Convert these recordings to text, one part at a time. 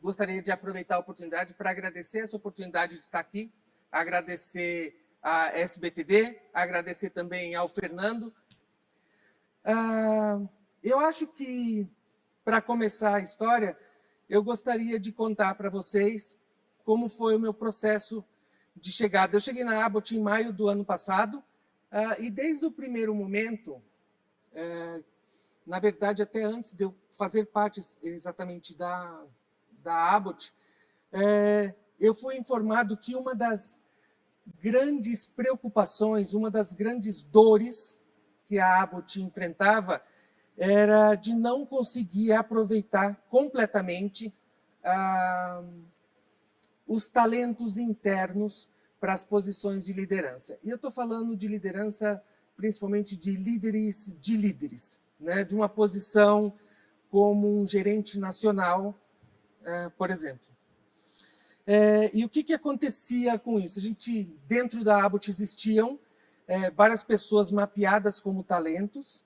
gostaria de aproveitar a oportunidade para agradecer essa oportunidade de estar aqui, agradecer a SBTD, agradecer também ao Fernando. Eu acho que, para começar a história, eu gostaria de contar para vocês como foi o meu processo de chegada. Eu cheguei na Abbott em maio do ano passado, e desde o primeiro momento, na verdade, até antes de eu fazer parte exatamente da Abbott, eu fui informado que uma das grandes preocupações, uma das grandes dores que a Abbott enfrentava era de não conseguir aproveitar completamente os talentos internos para as posições de liderança. E eu estou falando de liderança, principalmente de líderes, né? De uma posição como um gerente nacional, por exemplo. E o que acontecia com isso? Dentro da Abbott existiam várias pessoas mapeadas como talentos,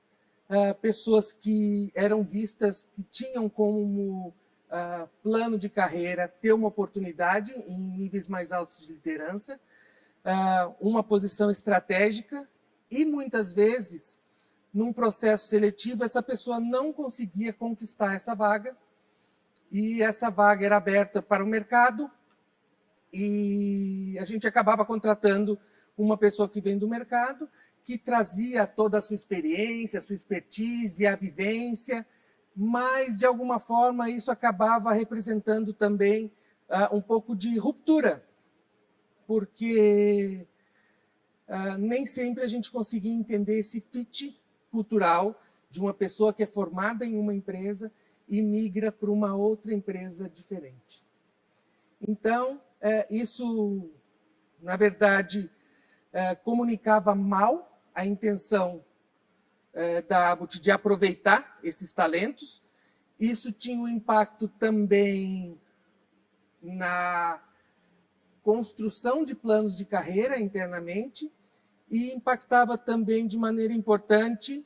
pessoas que eram vistas, que tinham como plano de carreira ter uma oportunidade em níveis mais altos de liderança, uma posição estratégica, e muitas vezes, num processo seletivo, essa pessoa não conseguia conquistar essa vaga, e essa vaga era aberta para o mercado, e a gente acabava contratando uma pessoa que vem do mercado, que trazia toda a sua experiência, a sua expertise, a vivência, mas, de alguma forma, isso acabava representando também um pouco de ruptura, porque nem sempre a gente conseguia entender esse fit cultural de uma pessoa que é formada em uma empresa e migra para uma outra empresa diferente. Então, isso, na verdade, comunicava mal a intenção da Abbott de aproveitar esses talentos. Isso tinha um impacto também na construção de planos de carreira internamente e impactava também, de maneira importante,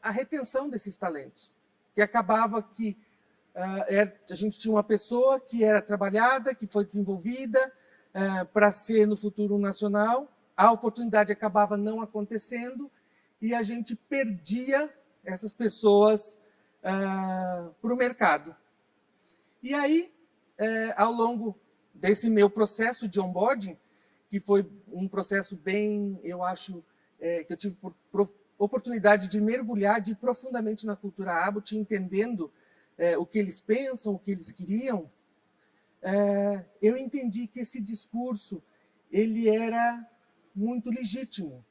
a retenção desses talentos, que acabava que a gente tinha uma pessoa que era trabalhada, que foi desenvolvida para ser no futuro nacional, a oportunidade acabava não acontecendo e a gente perdia essas pessoas para o mercado. E aí, ao longo desse meu processo de onboarding, que foi um processo bem, eu acho, que eu tive oportunidade de mergulhar profundamente na cultura Abbott, entendendo o que eles pensam, o que eles queriam, eu entendi que esse discurso ele era muito legítimo,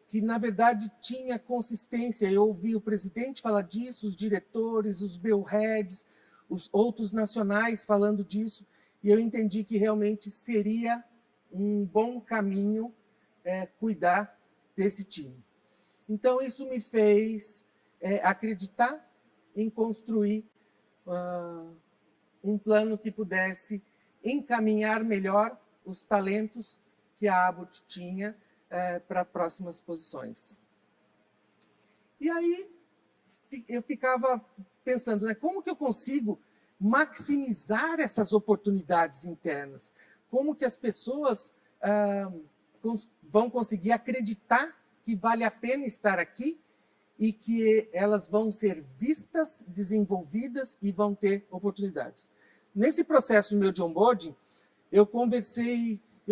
que, na verdade, tinha consistência. Eu ouvi o presidente falar disso, os diretores, os bellheads, os outros nacionais falando disso, e eu entendi que realmente seria um bom caminho cuidar desse time. Então, isso me fez acreditar em construir um plano que pudesse encaminhar melhor os talentos que a Abbott tinha para próximas posições. E aí eu ficava pensando, né, como que eu consigo maximizar essas oportunidades internas? Como que as pessoas vão conseguir acreditar que vale a pena estar aqui e que elas vão ser vistas, desenvolvidas e vão ter oportunidades? Nesse processo meu de onboarding, eu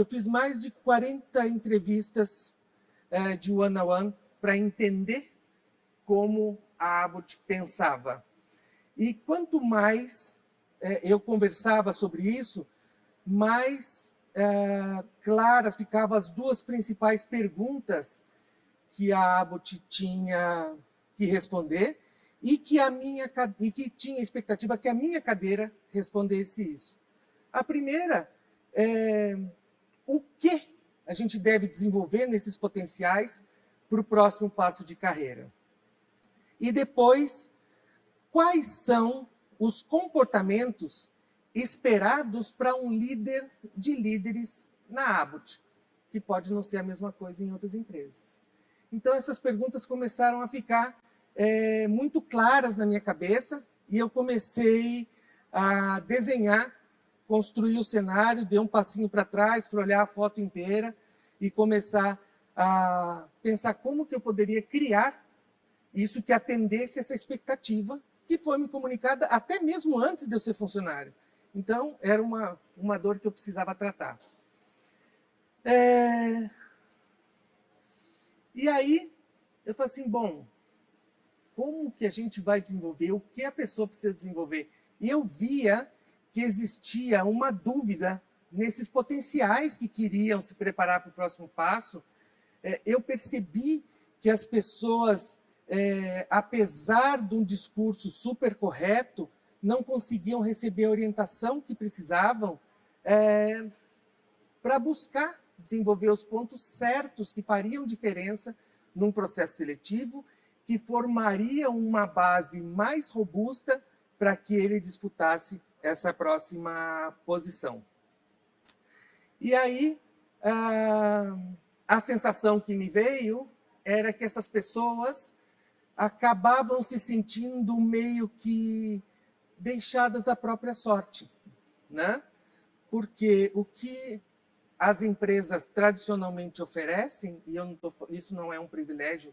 fiz mais de 40 entrevistas de one-on-one para entender como a Abbott pensava. E quanto mais eu conversava sobre isso, mais claras ficavam as duas principais perguntas que a Abbott tinha que responder e que tinha a expectativa que a minha cadeira respondesse isso. A primeira é o que a gente deve desenvolver nesses potenciais para o próximo passo de carreira. E depois, quais são os comportamentos esperados para um líder de líderes na Abbott, que pode não ser a mesma coisa em outras empresas. Então, essas perguntas começaram a ficar muito claras na minha cabeça e eu comecei a desenhar, construir o cenário, dei um passinho para trás para olhar a foto inteira e começar a pensar como que eu poderia criar isso que atendesse essa expectativa que foi me comunicada até mesmo antes de eu ser funcionário. Então, era uma dor que eu precisava tratar. E aí, eu falei assim, bom, como que a gente vai desenvolver? O que a pessoa precisa desenvolver? E eu via que existia uma dúvida nesses potenciais que queriam se preparar para o próximo passo. Eu percebi que as pessoas, apesar de um discurso super correto, não conseguiam receber a orientação que precisavam para buscar desenvolver os pontos certos que fariam diferença num processo seletivo, que formariam uma base mais robusta para que ele disputasse essa próxima posição. E aí, a sensação que me veio era que essas pessoas acabavam se sentindo meio que deixadas à própria sorte, né? Porque o que as empresas tradicionalmente oferecem, e isso não é um privilégio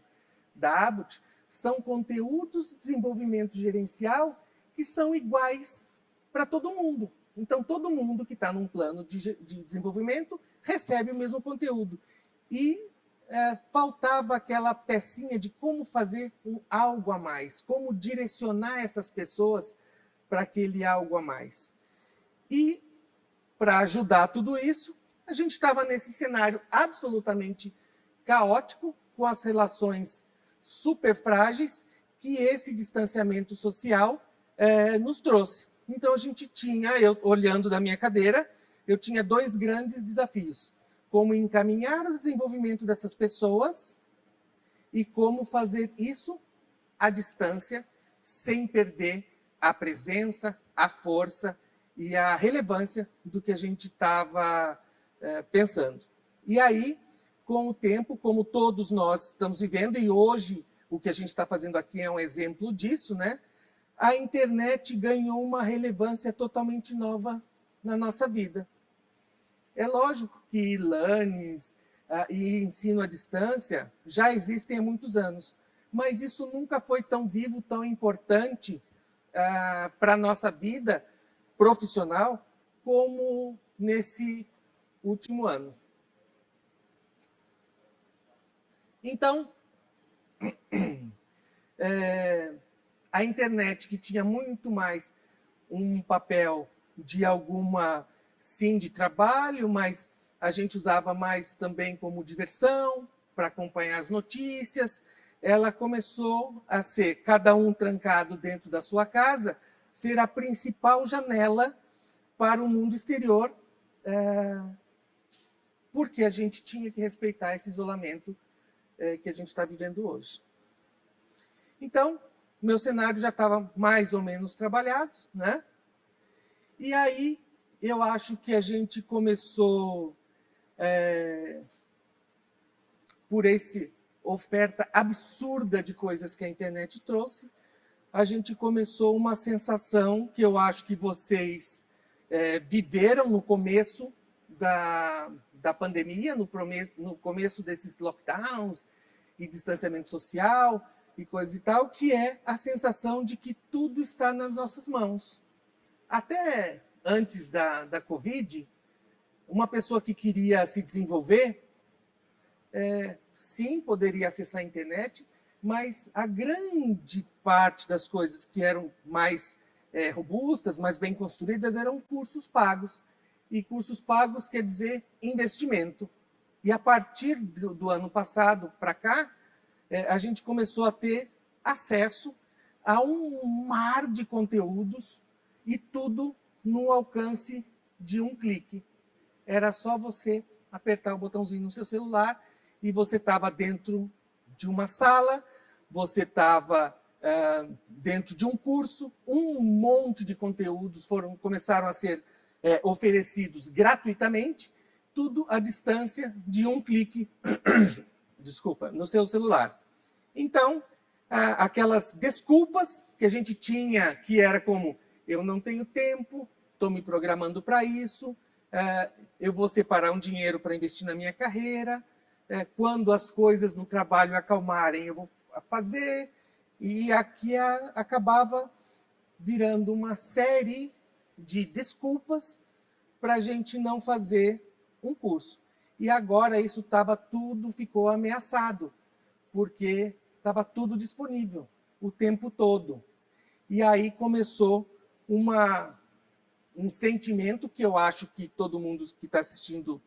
da Abut, são conteúdos de desenvolvimento gerencial que são iguais para todo mundo. Então, todo mundo que está num plano de desenvolvimento recebe o mesmo conteúdo. E faltava aquela pecinha de como fazer algo a mais, como direcionar essas pessoas para aquele algo a mais. E, para ajudar tudo isso, a gente estava nesse cenário absolutamente caótico, com as relações super frágeis que esse distanciamento social nos trouxe. Então, a gente tinha, eu olhando da minha cadeira, eu tinha 2 grandes desafios. Como encaminhar o desenvolvimento dessas pessoas e como fazer isso à distância, sem perder a presença, a força e a relevância do que a gente estava pensando. E aí, com o tempo, como todos nós estamos vivendo, e hoje o que a gente está fazendo aqui é um exemplo disso, né? A internet ganhou uma relevância totalmente nova na nossa vida. É lógico que e-learnings e ensino à distância já existem há muitos anos, mas isso nunca foi tão vivo, tão importante para a nossa vida profissional como nesse último ano. Então, a internet, que tinha muito mais um papel de alguma, sim, de trabalho, mas a gente usava mais também como diversão, para acompanhar as notícias, ela começou a ser, cada um trancado dentro da sua casa, ser a principal janela para o mundo exterior, porque a gente tinha que respeitar esse isolamento que a gente está vivendo hoje. Então, meu cenário já estava mais ou menos trabalhado, né? E aí, eu acho que a gente começou, por essa oferta absurda de coisas que a internet trouxe, a gente começou uma sensação que eu acho que vocês viveram no começo da pandemia, no começo desses lockdowns e distanciamento social e coisa e tal, que é a sensação de que tudo está nas nossas mãos. Até antes da Covid, uma pessoa que queria se desenvolver, sim, poderia acessar a internet, mas a grande parte das coisas que eram mais robustas, mais bem construídas, eram cursos pagos. E cursos pagos quer dizer investimento. E a partir do ano passado para cá, a gente começou a ter acesso a um mar de conteúdos e tudo no alcance de um clique. Era só você apertar o botãozinho no seu celular e você estava dentro de uma sala, você estava dentro de um curso, um monte de conteúdos começaram a ser oferecidos gratuitamente, tudo à distância de um clique desculpa, no seu celular. Então, aquelas desculpas que a gente tinha, que era como eu não tenho tempo, estou me programando para isso, eu vou separar um dinheiro para investir na minha carreira, quando as coisas no trabalho acalmarem, eu vou fazer. E aqui acabava virando uma série de desculpas para a gente não fazer um curso. E agora isso ficou ameaçado, porque estava tudo disponível o tempo todo. E aí começou um sentimento que eu acho que todo mundo que está assistindo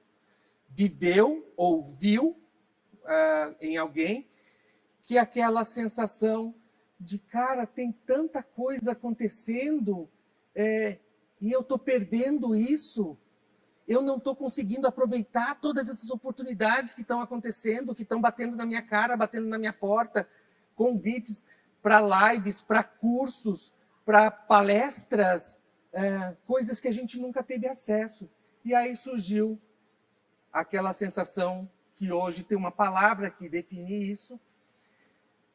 viveu ou viu em alguém, que é aquela sensação de, cara, tem tanta coisa acontecendo e eu estou perdendo isso. Eu não estou conseguindo aproveitar todas essas oportunidades que estão acontecendo, que estão batendo na minha cara, batendo na minha porta, convites para lives, para cursos, para palestras, coisas que a gente nunca teve acesso. E aí surgiu aquela sensação que hoje tem uma palavra que define isso,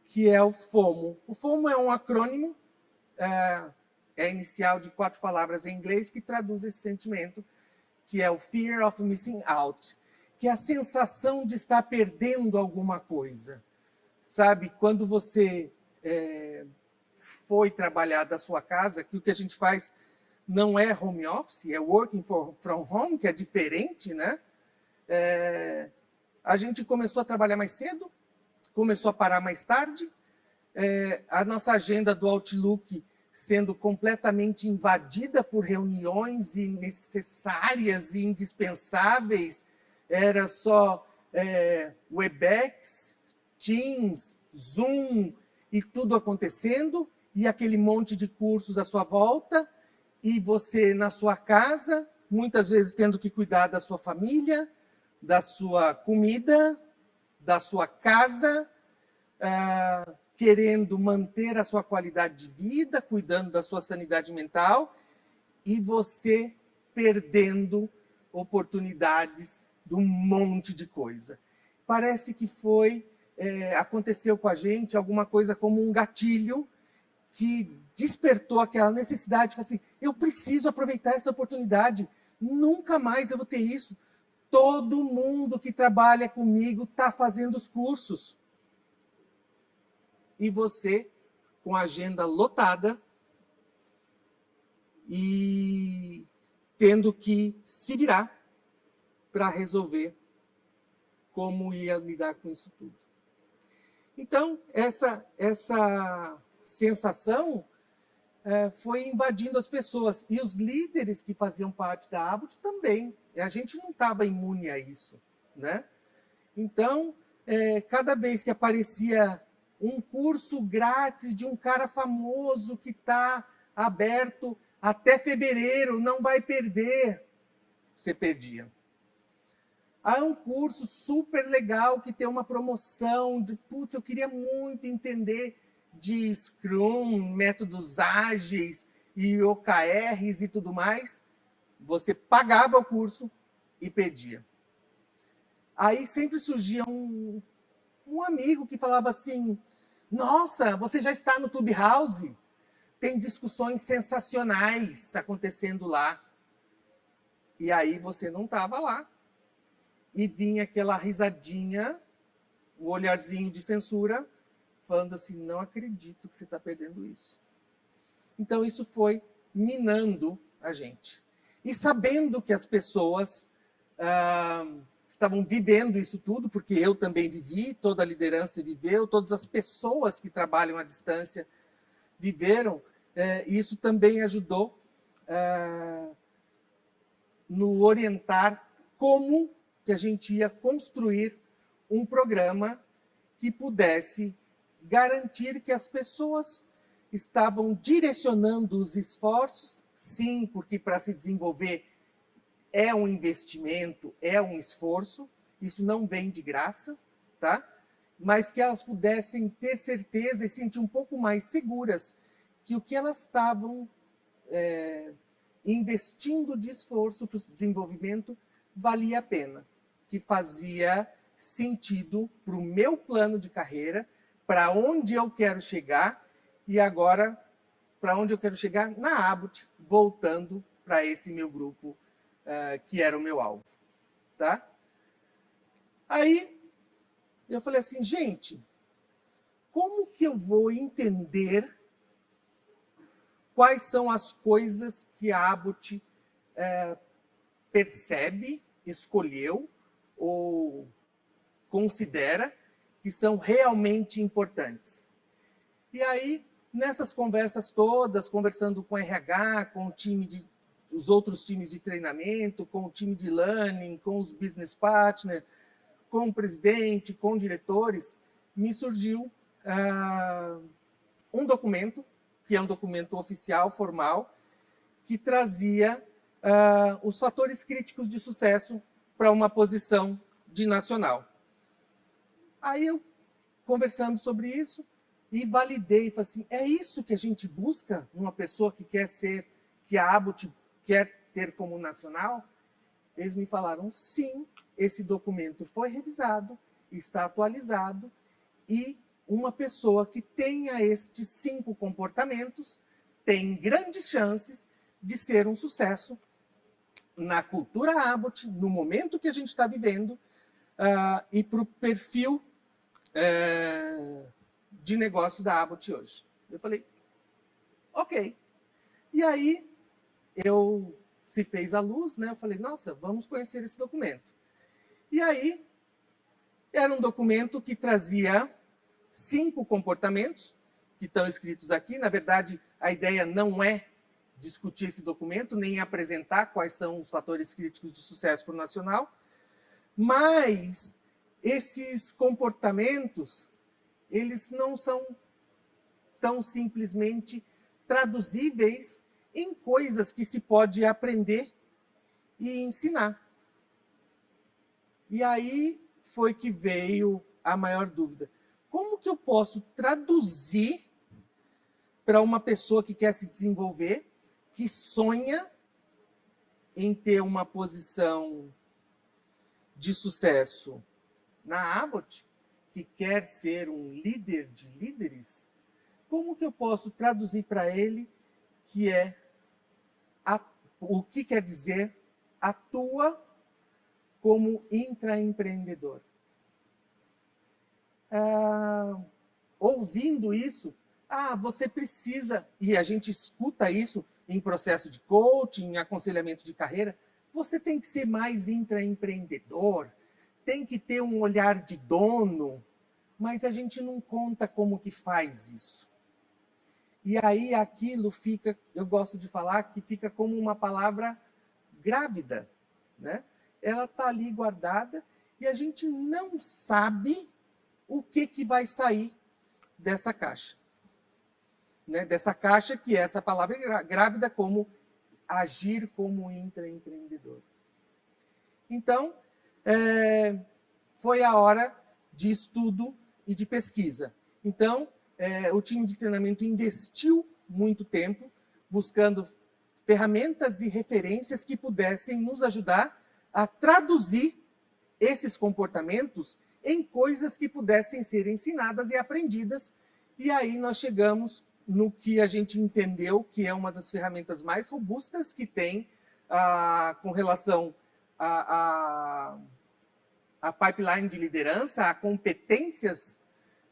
que é o FOMO. O FOMO é um acrônimo, é inicial de 4 palavras em inglês, que traduz esse sentimento, que é o Fear of Missing Out, que é a sensação de estar perdendo alguma coisa. Sabe, quando você foi trabalhar da sua casa, que o que a gente faz não é home office, é working from home, que é diferente, né? A gente começou a trabalhar mais cedo, começou a parar mais tarde, a nossa agenda do Outlook sendo completamente invadida por reuniões innecessárias e indispensáveis, era só Webex, Teams, Zoom, e tudo acontecendo, e aquele monte de cursos à sua volta, e você na sua casa, muitas vezes tendo que cuidar da sua família, da sua comida, da sua casa, querendo manter a sua qualidade de vida, cuidando da sua sanidade mental, e você perdendo oportunidades de um monte de coisa. Parece que aconteceu com a gente alguma coisa como um gatilho que despertou aquela necessidade, de assim, eu preciso aproveitar essa oportunidade, nunca mais eu vou ter isso. Todo mundo que trabalha comigo está fazendo os cursos. E você, com a agenda lotada, e tendo que se virar para resolver como ia lidar com isso tudo. Então, essa sensação foi invadindo as pessoas. E os líderes que faziam parte da Abbott também. A gente não estava imune a isso, né? Então, cada vez que aparecia um curso grátis de um cara famoso que está aberto até fevereiro, não vai perder, você perdia. Há um curso super legal que tem uma promoção de, putz, eu queria muito entender de Scrum, métodos ágeis e OKRs e tudo mais. Você pagava o curso e perdia. Aí sempre surgia um amigo que falava assim, nossa, você já está no Clubhouse? Tem discussões sensacionais acontecendo lá. E aí você não estava lá. E vinha aquela risadinha, o olharzinho de censura, falando assim, não acredito que você está perdendo isso. Então isso foi minando a gente. E sabendo que as pessoas estavam vivendo isso tudo, porque eu também vivi, toda a liderança viveu, todas as pessoas que trabalham à distância viveram, e isso também ajudou no orientar como que a gente ia construir um programa que pudesse garantir que as pessoas estavam direcionando os esforços, sim, porque para se desenvolver é um investimento, é um esforço, isso não vem de graça, tá? Mas que elas pudessem ter certeza e sentir um pouco mais seguras que o que elas estavam investindo de esforço para o desenvolvimento valia a pena, que fazia sentido para o meu plano de carreira, para onde eu quero chegar, e agora para onde eu quero chegar na Abut, voltando para esse meu grupo, que era o meu alvo. Tá? Aí, eu falei assim, gente, como que eu vou entender quais são as coisas que a Abut percebe, escolheu ou considera que são realmente importantes? E aí, nessas conversas todas, conversando com o RH, com o time os outros times de treinamento, com o time de learning, com os business partners, com o presidente, com diretores, me surgiu um documento, que é um documento oficial, formal, que trazia os fatores críticos de sucesso para uma posição de nacional. Aí eu, conversando sobre isso, e validei, falei assim, é isso que a gente busca numa pessoa que quer ser, que a Abut quer ter como nacional? Eles me falaram, sim, esse documento foi revisado, está atualizado, e uma pessoa que tenha estes 5 comportamentos tem grandes chances de ser um sucesso na cultura Abut, no momento que a gente está vivendo, e para o perfil de negócio da Abut hoje. Eu falei, ok. E aí, se fez a luz, né? Eu falei, nossa, vamos conhecer esse documento. E aí, era um documento que trazia 5 comportamentos, que estão escritos aqui. Na verdade, a ideia não é discutir esse documento, nem apresentar quais são os fatores críticos de sucesso para o nacional, mas esses comportamentos, eles não são tão simplesmente traduzíveis em coisas que se pode aprender e ensinar. E aí foi que veio a maior dúvida. Como que eu posso traduzir para uma pessoa que quer se desenvolver, que sonha em ter uma posição de sucesso na Abut, que quer ser um líder de líderes? Como que eu posso traduzir para ele o que quer dizer atua como intraempreendedor? Ouvindo isso, você precisa, e a gente escuta isso em processo de coaching, em aconselhamento de carreira, você tem que ser mais intraempreendedor, tem que ter um olhar de dono, mas a gente não conta como que faz isso. E aí aquilo fica, eu gosto de falar, que fica como uma palavra grávida, né? Ela está ali guardada e a gente não sabe o que vai sair dessa caixa. Né? Dessa caixa que é essa palavra grávida, como agir como intraempreendedor. Então, foi a hora de estudo e de pesquisa. Então, o time de treinamento investiu muito tempo buscando ferramentas e referências que pudessem nos ajudar a traduzir esses comportamentos em coisas que pudessem ser ensinadas e aprendidas. E aí nós chegamos no que a gente entendeu que é uma das ferramentas mais robustas que tem com relação a pipeline de liderança, a competências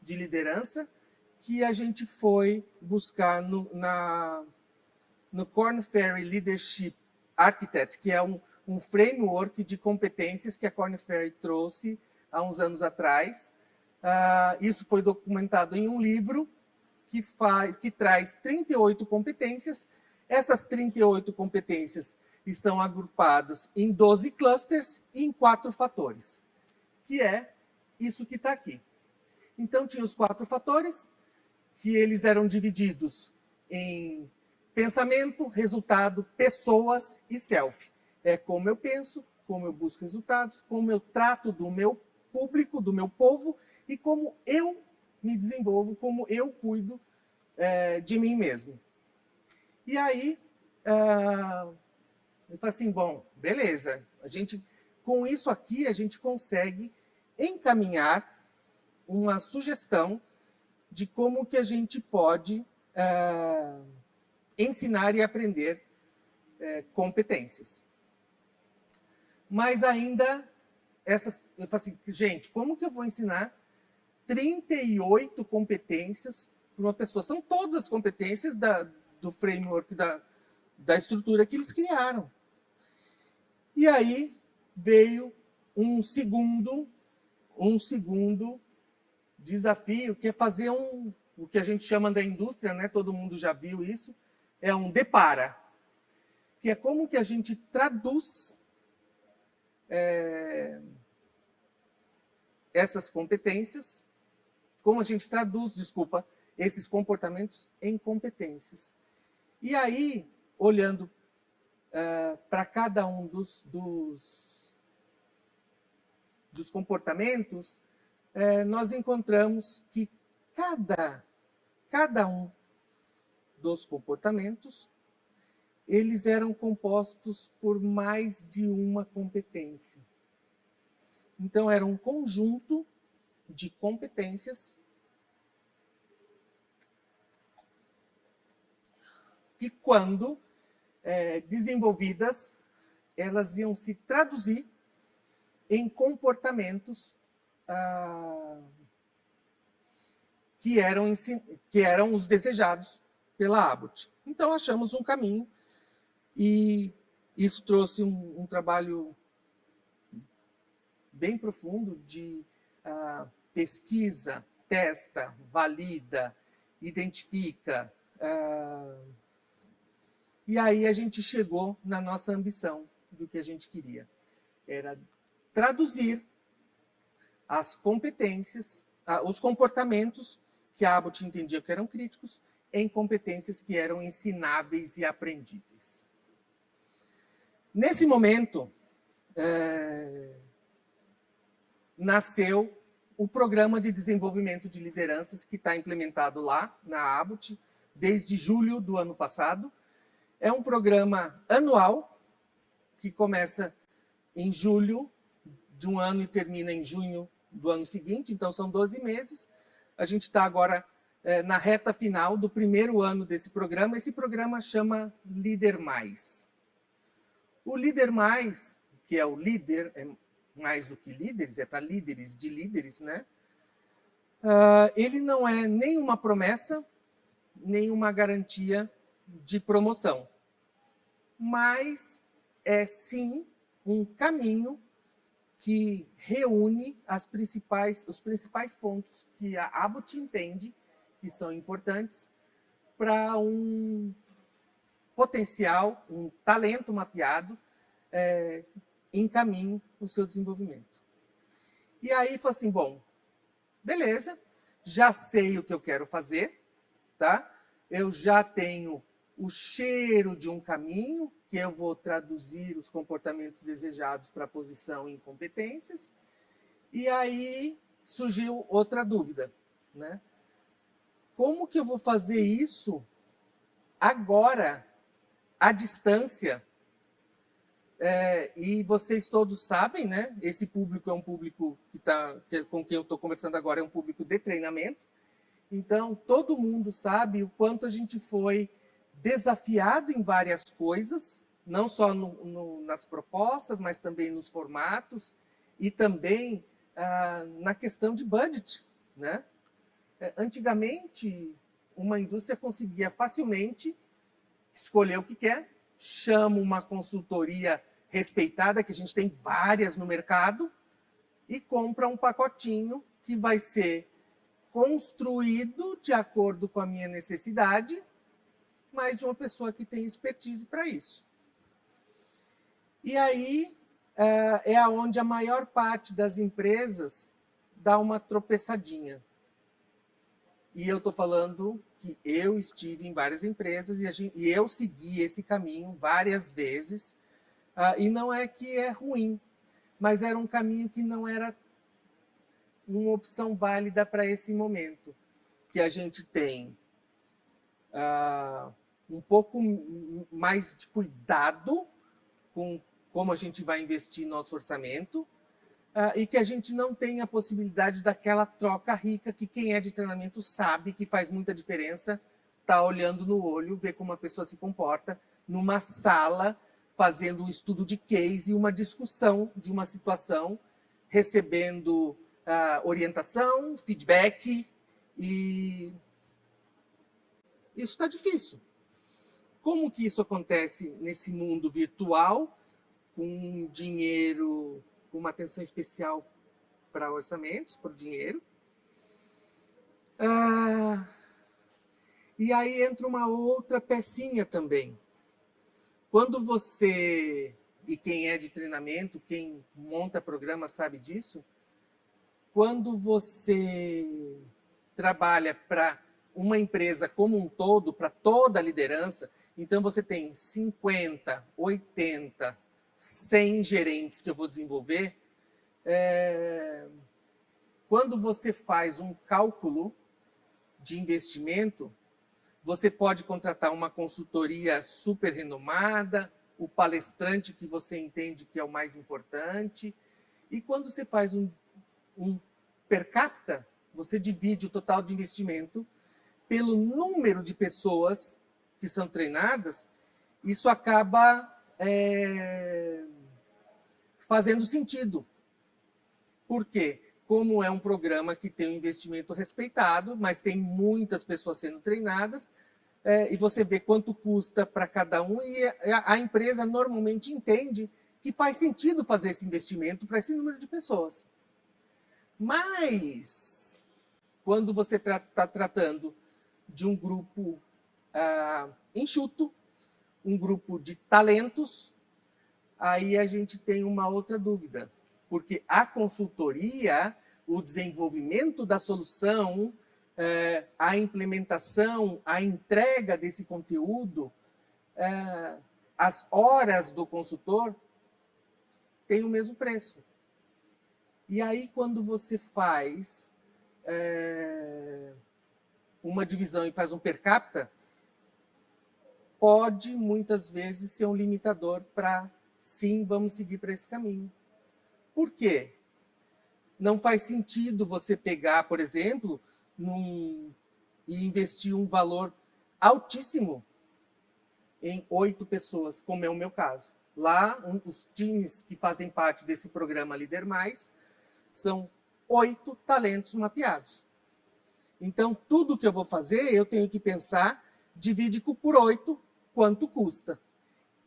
de liderança, que a gente foi buscar no Korn Ferry Leadership Architect, que é um framework de competências que a Korn Ferry trouxe há uns anos atrás. Isso foi documentado em um livro que traz 38 competências. Essas 38 competências estão agrupadas em 12 clusters e em 4 fatores, que é isso que está aqui. Então, tinha os 4 fatores, que eles eram divididos em pensamento, resultado, pessoas e self. É como eu penso, como eu busco resultados, como eu trato do meu público, do meu povo, e como eu me desenvolvo, como eu cuido de mim mesmo. E aí, eu falei assim, bom, beleza, com isso aqui a gente consegue encaminhar uma sugestão de como que a gente pode ensinar e aprender competências. Mas ainda, eu falo assim, gente, como que eu vou ensinar 38 competências para uma pessoa? São todas as competências do framework, da estrutura que eles criaram. E aí veio um segundo desafio, que é fazer o que a gente chama da indústria, né? Todo mundo já viu isso, é um depara, que é como que a gente traduz essas competências, como a gente traduz, esses comportamentos em competências. E aí, olhando para cada um dos comportamentos, nós encontramos que cada um dos comportamentos, eles eram compostos por mais de uma competência. Então, era um conjunto de competências que, quando desenvolvidas, elas iam se traduzir em comportamentos que eram os desejados pela Abbott. Então, achamos um caminho, e isso trouxe um trabalho bem profundo de pesquisa, testa, valida, identifica. E aí a gente chegou na nossa ambição do que a gente queria. Era traduzir as competências, os comportamentos que a Abbott entendia que eram críticos, em competências que eram ensináveis e aprendíveis. Nesse momento, nasceu o programa de desenvolvimento de lideranças, que está implementado lá na Abbott desde julho do ano passado. É um programa anual, que começa em julho de um ano e termina em junho do ano seguinte, então são 12 meses. A gente está agora na reta final do primeiro ano desse programa. Esse programa chama Líder Mais. O Líder Mais, que é o líder, é mais do que líderes, é para líderes de líderes, né? Ele não é nenhuma promessa, nenhuma garantia de promoção, mas é sim um caminho que reúne os principais pontos que a Abbott entende que são importantes para um potencial, um talento mapeado em caminho no seu desenvolvimento. E aí foi assim, bom, beleza, já sei o que eu quero fazer, tá? Eu já tenho o cheiro de um caminho, que eu vou traduzir os comportamentos desejados para a posição em competências. E aí surgiu outra dúvida, né? Como que eu vou fazer isso agora, à distância? E vocês todos sabem, né? Esse público é um público com quem eu estou conversando agora, é um público de treinamento. Então, todo mundo sabe o quanto a gente foi desafiado em várias coisas, não só nas propostas, mas também nos formatos, e também na questão de budget, né? Antigamente, uma indústria conseguia facilmente escolher o que quer, chama uma consultoria respeitada, que a gente tem várias no mercado, e compra um pacotinho que vai ser construído de acordo com a minha necessidade, mas de uma pessoa que tem expertise para isso. E aí é onde a maior parte das empresas dá uma tropeçadinha. E eu estou falando que eu estive em várias empresas e eu segui esse caminho várias vezes. E não é que é ruim, mas era um caminho que não era uma opção válida para esse momento, que a gente tem um pouco mais de cuidado com como a gente vai investir nosso orçamento, e que a gente não tem a possibilidade daquela troca rica que quem é de treinamento sabe que faz muita diferença está olhando no olho, ver como a pessoa se comporta numa sala, fazendo um estudo de case e uma discussão de uma situação, recebendo orientação, feedback, e isso está difícil. Como que isso acontece nesse mundo virtual, com dinheiro, com uma atenção especial para orçamentos, para o dinheiro? E aí entra uma outra pecinha também. Quando você, e quem é de treinamento, quem monta programa sabe disso, quando você trabalha para uma empresa como um todo, para toda a liderança, então você tem 50, 80, 100 gerentes que eu vou desenvolver, quando você faz um cálculo de investimento, você pode contratar uma consultoria super renomada, o palestrante que você entende que é o mais importante, e quando você faz um per capita, você divide o total de investimento pelo número de pessoas que são treinadas, isso acaba fazendo sentido. Por quê? Como é um programa que tem um investimento respeitado, mas tem muitas pessoas sendo treinadas, e você vê quanto custa para cada um, e a empresa normalmente entende que faz sentido fazer esse investimento para esse número de pessoas. Mas, quando você está tratando de um grupo enxuto, um grupo de talentos, aí a gente tem uma outra dúvida. Porque a consultoria, o desenvolvimento da solução, a implementação, a entrega desse conteúdo, as horas do consultor têm o mesmo preço. E aí, quando você faz uma divisão e faz um per capita, pode, muitas vezes, ser um limitador para, sim, vamos seguir para esse caminho. Por quê? Não faz sentido você pegar, por exemplo, e investir um valor altíssimo em 8 pessoas, como é o meu caso. Lá, os times que fazem parte desse programa Líder Mais são 8 talentos mapeados. Então, tudo que eu vou fazer, eu tenho que pensar, divide por 8, quanto custa.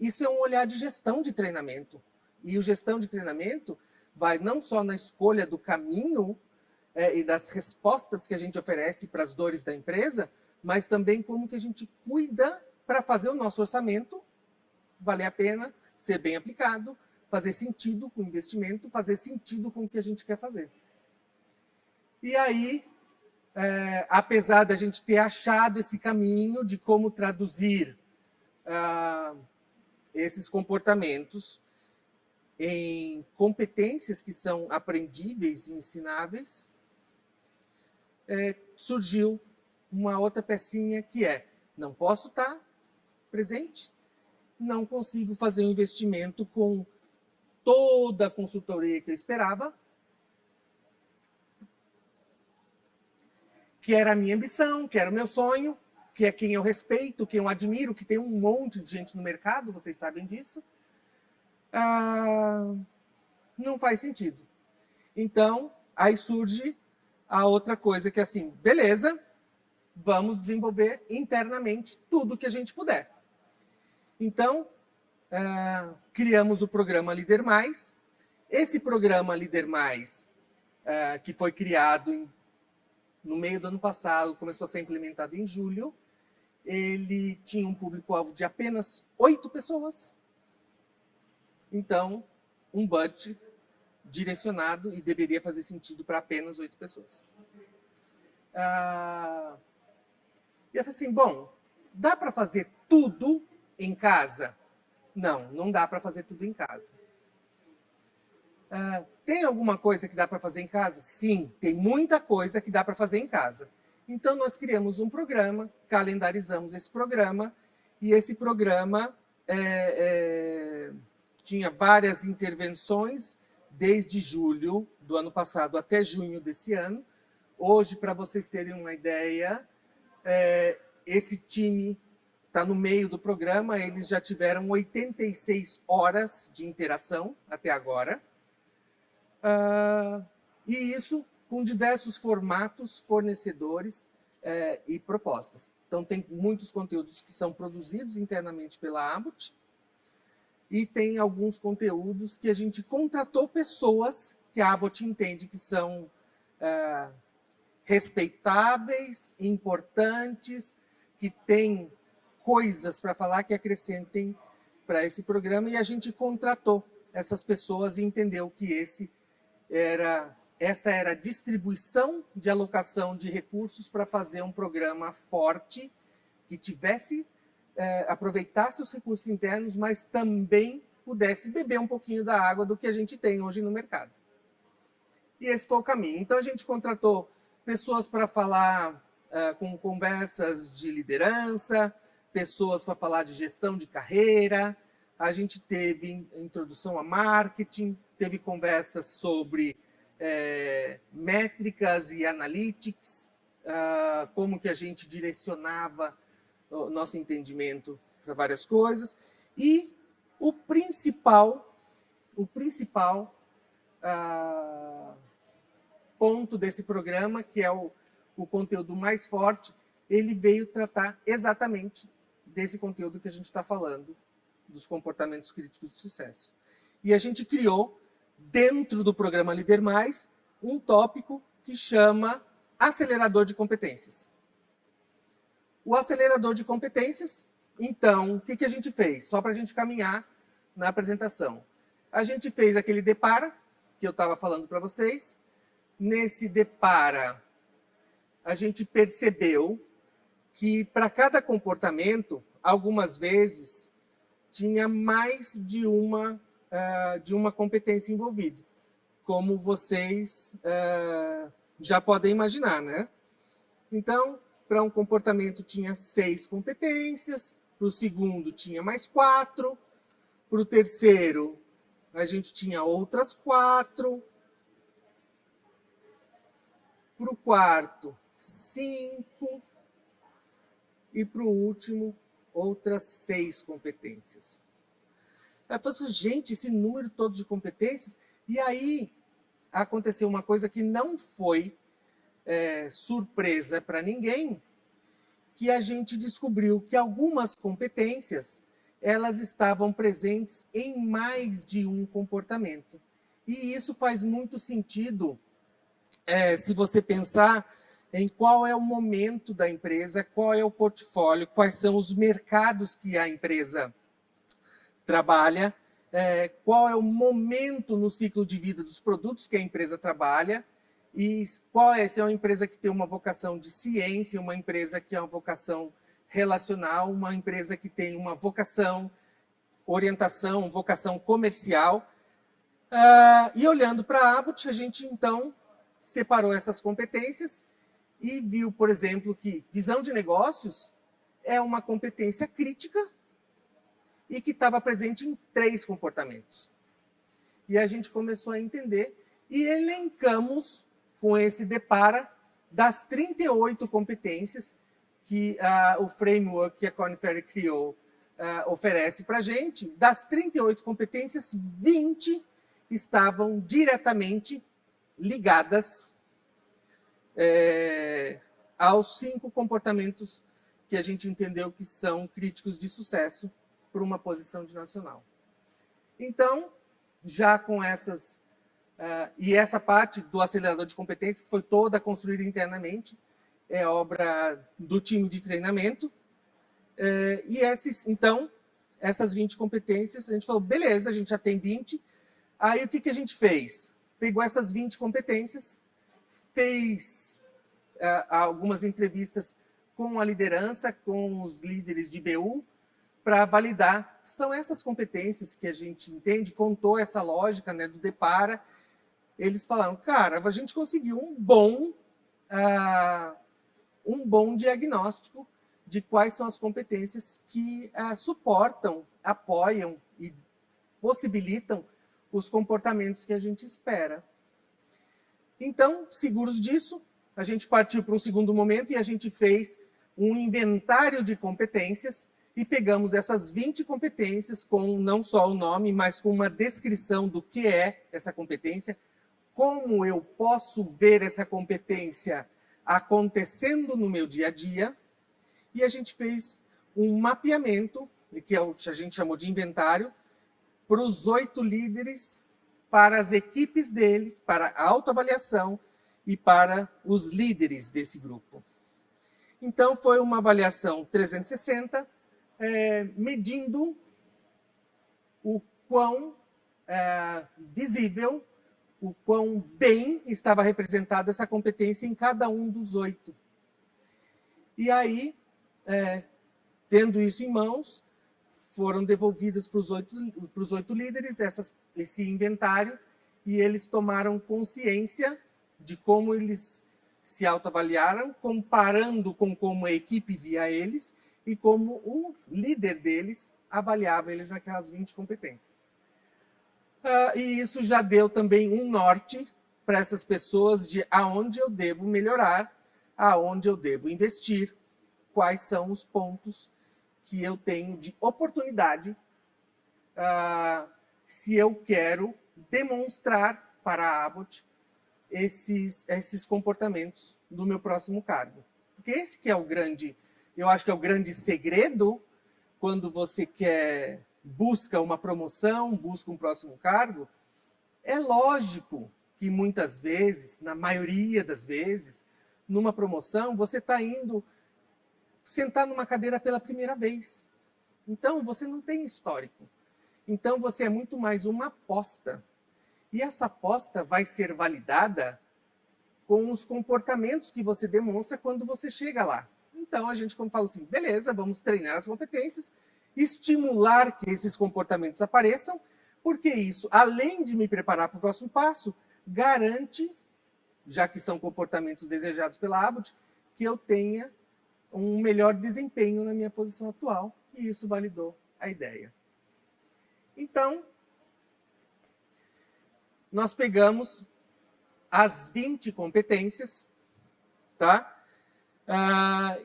Isso é um olhar de gestão de treinamento. E o gestão de treinamento vai não só na escolha do caminho e das respostas que a gente oferece para as dores da empresa, mas também como que a gente cuida para fazer o nosso orçamento valer a pena, ser bem aplicado, fazer sentido com o investimento, fazer sentido com o que a gente quer fazer. E aí, apesar da gente ter achado esse caminho de como traduzir esses comportamentos em competências que são aprendíveis e ensináveis, surgiu uma outra pecinha que não posso estar presente, não consigo fazer um investimento com toda a consultoria que eu esperava, que era a minha ambição, que era o meu sonho, que é quem eu respeito, quem eu admiro, que tem um monte de gente no mercado, vocês sabem disso. Não faz sentido. Então, aí surge a outra coisa que é assim, beleza, vamos desenvolver internamente tudo que a gente puder. Então, criamos o programa Líder Mais. Esse programa Líder Mais, que foi criado no meio do ano passado, começou a ser implementado em julho, ele tinha um público-alvo de apenas 8 pessoas. Então, um budget direcionado e deveria fazer sentido para apenas 8 pessoas. E eu falei assim, bom, dá para fazer tudo em casa? Não, não dá para fazer tudo em casa. Tem alguma coisa que dá para fazer em casa? Sim, tem muita coisa que dá para fazer em casa. Então, nós criamos um programa, calendarizamos esse programa, e esse programa tinha várias intervenções, desde julho do ano passado até junho desse ano. Hoje, para vocês terem uma ideia, esse time está no meio do programa, eles já tiveram 86 horas de interação até agora. E isso com diversos formatos, fornecedores e propostas. Então, tem muitos conteúdos que são produzidos internamente pela Abbott e tem alguns conteúdos que a gente contratou pessoas que a Abbott entende que são respeitáveis, importantes, que têm coisas para falar que acrescentem para esse programa, e a gente contratou essas pessoas e entendeu que essa era a distribuição de alocação de recursos para fazer um programa forte, que aproveitasse os recursos internos, mas também pudesse beber um pouquinho da água do que a gente tem hoje no mercado. E esse foi o caminho. Então, a gente contratou pessoas para falar com conversas de liderança, pessoas para falar de gestão de carreira, a gente teve introdução a marketing, teve conversas sobre métricas e analytics, como que a gente direcionava o nosso entendimento para várias coisas. E o principal ponto desse programa, que é o conteúdo mais forte, ele veio tratar exatamente desse conteúdo que a gente está falando, dos comportamentos críticos de sucesso. E a gente criou, dentro do programa Líder Mais, um tópico que chama acelerador de competências. O acelerador de competências, então, o que a gente fez? Só para a gente caminhar na apresentação. A gente fez aquele Depara, que eu estava falando para vocês. Nesse Depara, a gente percebeu que, para cada comportamento, algumas vezes, tinha mais de uma competência envolvida, como vocês já podem imaginar, né? Então, para um comportamento tinha 6 competências, para o segundo tinha mais 4, para o terceiro a gente tinha outras 4, para o quarto 5 e para o último outras 6 competências. Eu falei assim, gente, esse número todo de competências. E aí aconteceu uma coisa que não foi surpresa para ninguém, que a gente descobriu que algumas competências elas estavam presentes em mais de um comportamento. E isso faz muito sentido se você pensar em qual é o momento da empresa, qual é o portfólio, quais são os mercados que a empresa trabalha, qual é o momento no ciclo de vida dos produtos que a empresa trabalha, e se é uma empresa que tem uma vocação de ciência, uma empresa que é uma vocação relacional, uma empresa que tem uma vocação, orientação, vocação comercial. E olhando para a Abbott, a gente, então, separou essas competências e viu, por exemplo, que visão de negócios é uma competência crítica e que estava presente em 3 comportamentos. E a gente começou a entender e elencamos com esse Depara das 38 competências que o framework que a Korn Ferry criou oferece para a gente. Das 38 competências, 20 estavam diretamente ligadas aos 5 comportamentos que a gente entendeu que são críticos de sucesso para uma posição de nacional. Então, já com essas... e essa parte do acelerador de competências foi toda construída internamente, é obra do time de treinamento. Então, essas 20 competências, a gente falou, beleza, a gente já tem 20. Aí, o que a gente fez? Pegou essas 20 competências, fez algumas entrevistas com a liderança, com os líderes de BU, para validar. São essas competências que a gente entende, contou essa lógica, né, do Depara. Eles falaram, cara, a gente conseguiu um bom diagnóstico de quais são as competências que suportam, apoiam e possibilitam os comportamentos que a gente espera. Então, seguros disso, a gente partiu para um segundo momento e a gente fez um inventário de competências e pegamos essas 20 competências com não só o nome, mas com uma descrição do que é essa competência, como eu posso ver essa competência acontecendo no meu dia a dia, e a gente fez um mapeamento, que a gente chamou de inventário, para os 8 líderes, para as equipes deles, para a autoavaliação e para os líderes desse grupo. Então, foi uma avaliação 360, medindo o quão visível, o quão bem estava representada essa competência em cada um dos 8. E aí, tendo isso em mãos, foram devolvidas para os 8 líderes esse inventário, e eles tomaram consciência de como eles se autoavaliaram, comparando com como a equipe via eles e como o líder deles avaliava eles naquelas 20 competências. E isso já deu também um norte para essas pessoas de aonde eu devo melhorar, aonde eu devo investir, quais são os pontos que eu tenho de oportunidade se eu quero demonstrar para a Abbott esses comportamentos do meu próximo cargo. Porque esse que é o grande, eu acho que é o grande segredo quando você busca uma promoção, busca um próximo cargo. É lógico que muitas vezes, na maioria das vezes, numa promoção, você está indo sentar numa cadeira pela primeira vez. Então, você não tem histórico. Então, você é muito mais uma aposta. E essa aposta vai ser validada com os comportamentos que você demonstra quando você chega lá. Então, a gente fala assim, beleza, vamos treinar as competências, estimular que esses comportamentos apareçam, porque isso, além de me preparar para o próximo passo, garante, já que são comportamentos desejados pela Abbott, que eu tenha um melhor desempenho na minha posição atual, e isso validou a ideia. Então, nós pegamos as 20 competências, tá?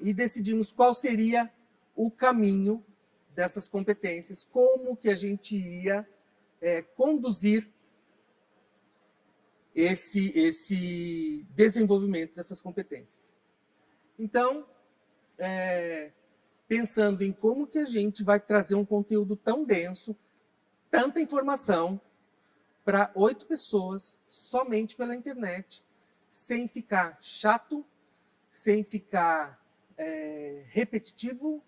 E decidimos qual seria o caminho dessas competências, como que a gente ia conduzir esse desenvolvimento dessas competências. Então, pensando em como que a gente vai trazer um conteúdo tão denso, tanta informação, para 8 pessoas, somente pela internet, sem ficar chato, sem ficar repetitivo,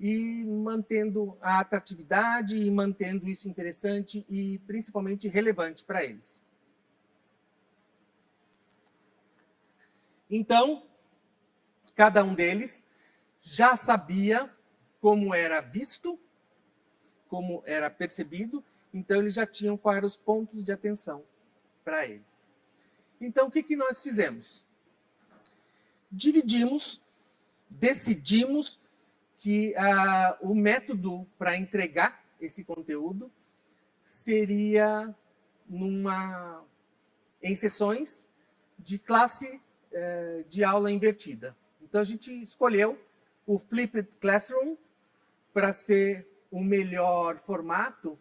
e mantendo a atratividade, e mantendo isso interessante e principalmente relevante para eles. Então, cada um deles já sabia como era visto, como era percebido, então eles já tinham quais eram os pontos de atenção para eles. Então, o que nós fizemos? Decidimos que o método para entregar esse conteúdo seria em sessões de classe de aula invertida. Então, a gente escolheu o Flipped Classroom para ser o melhor formato,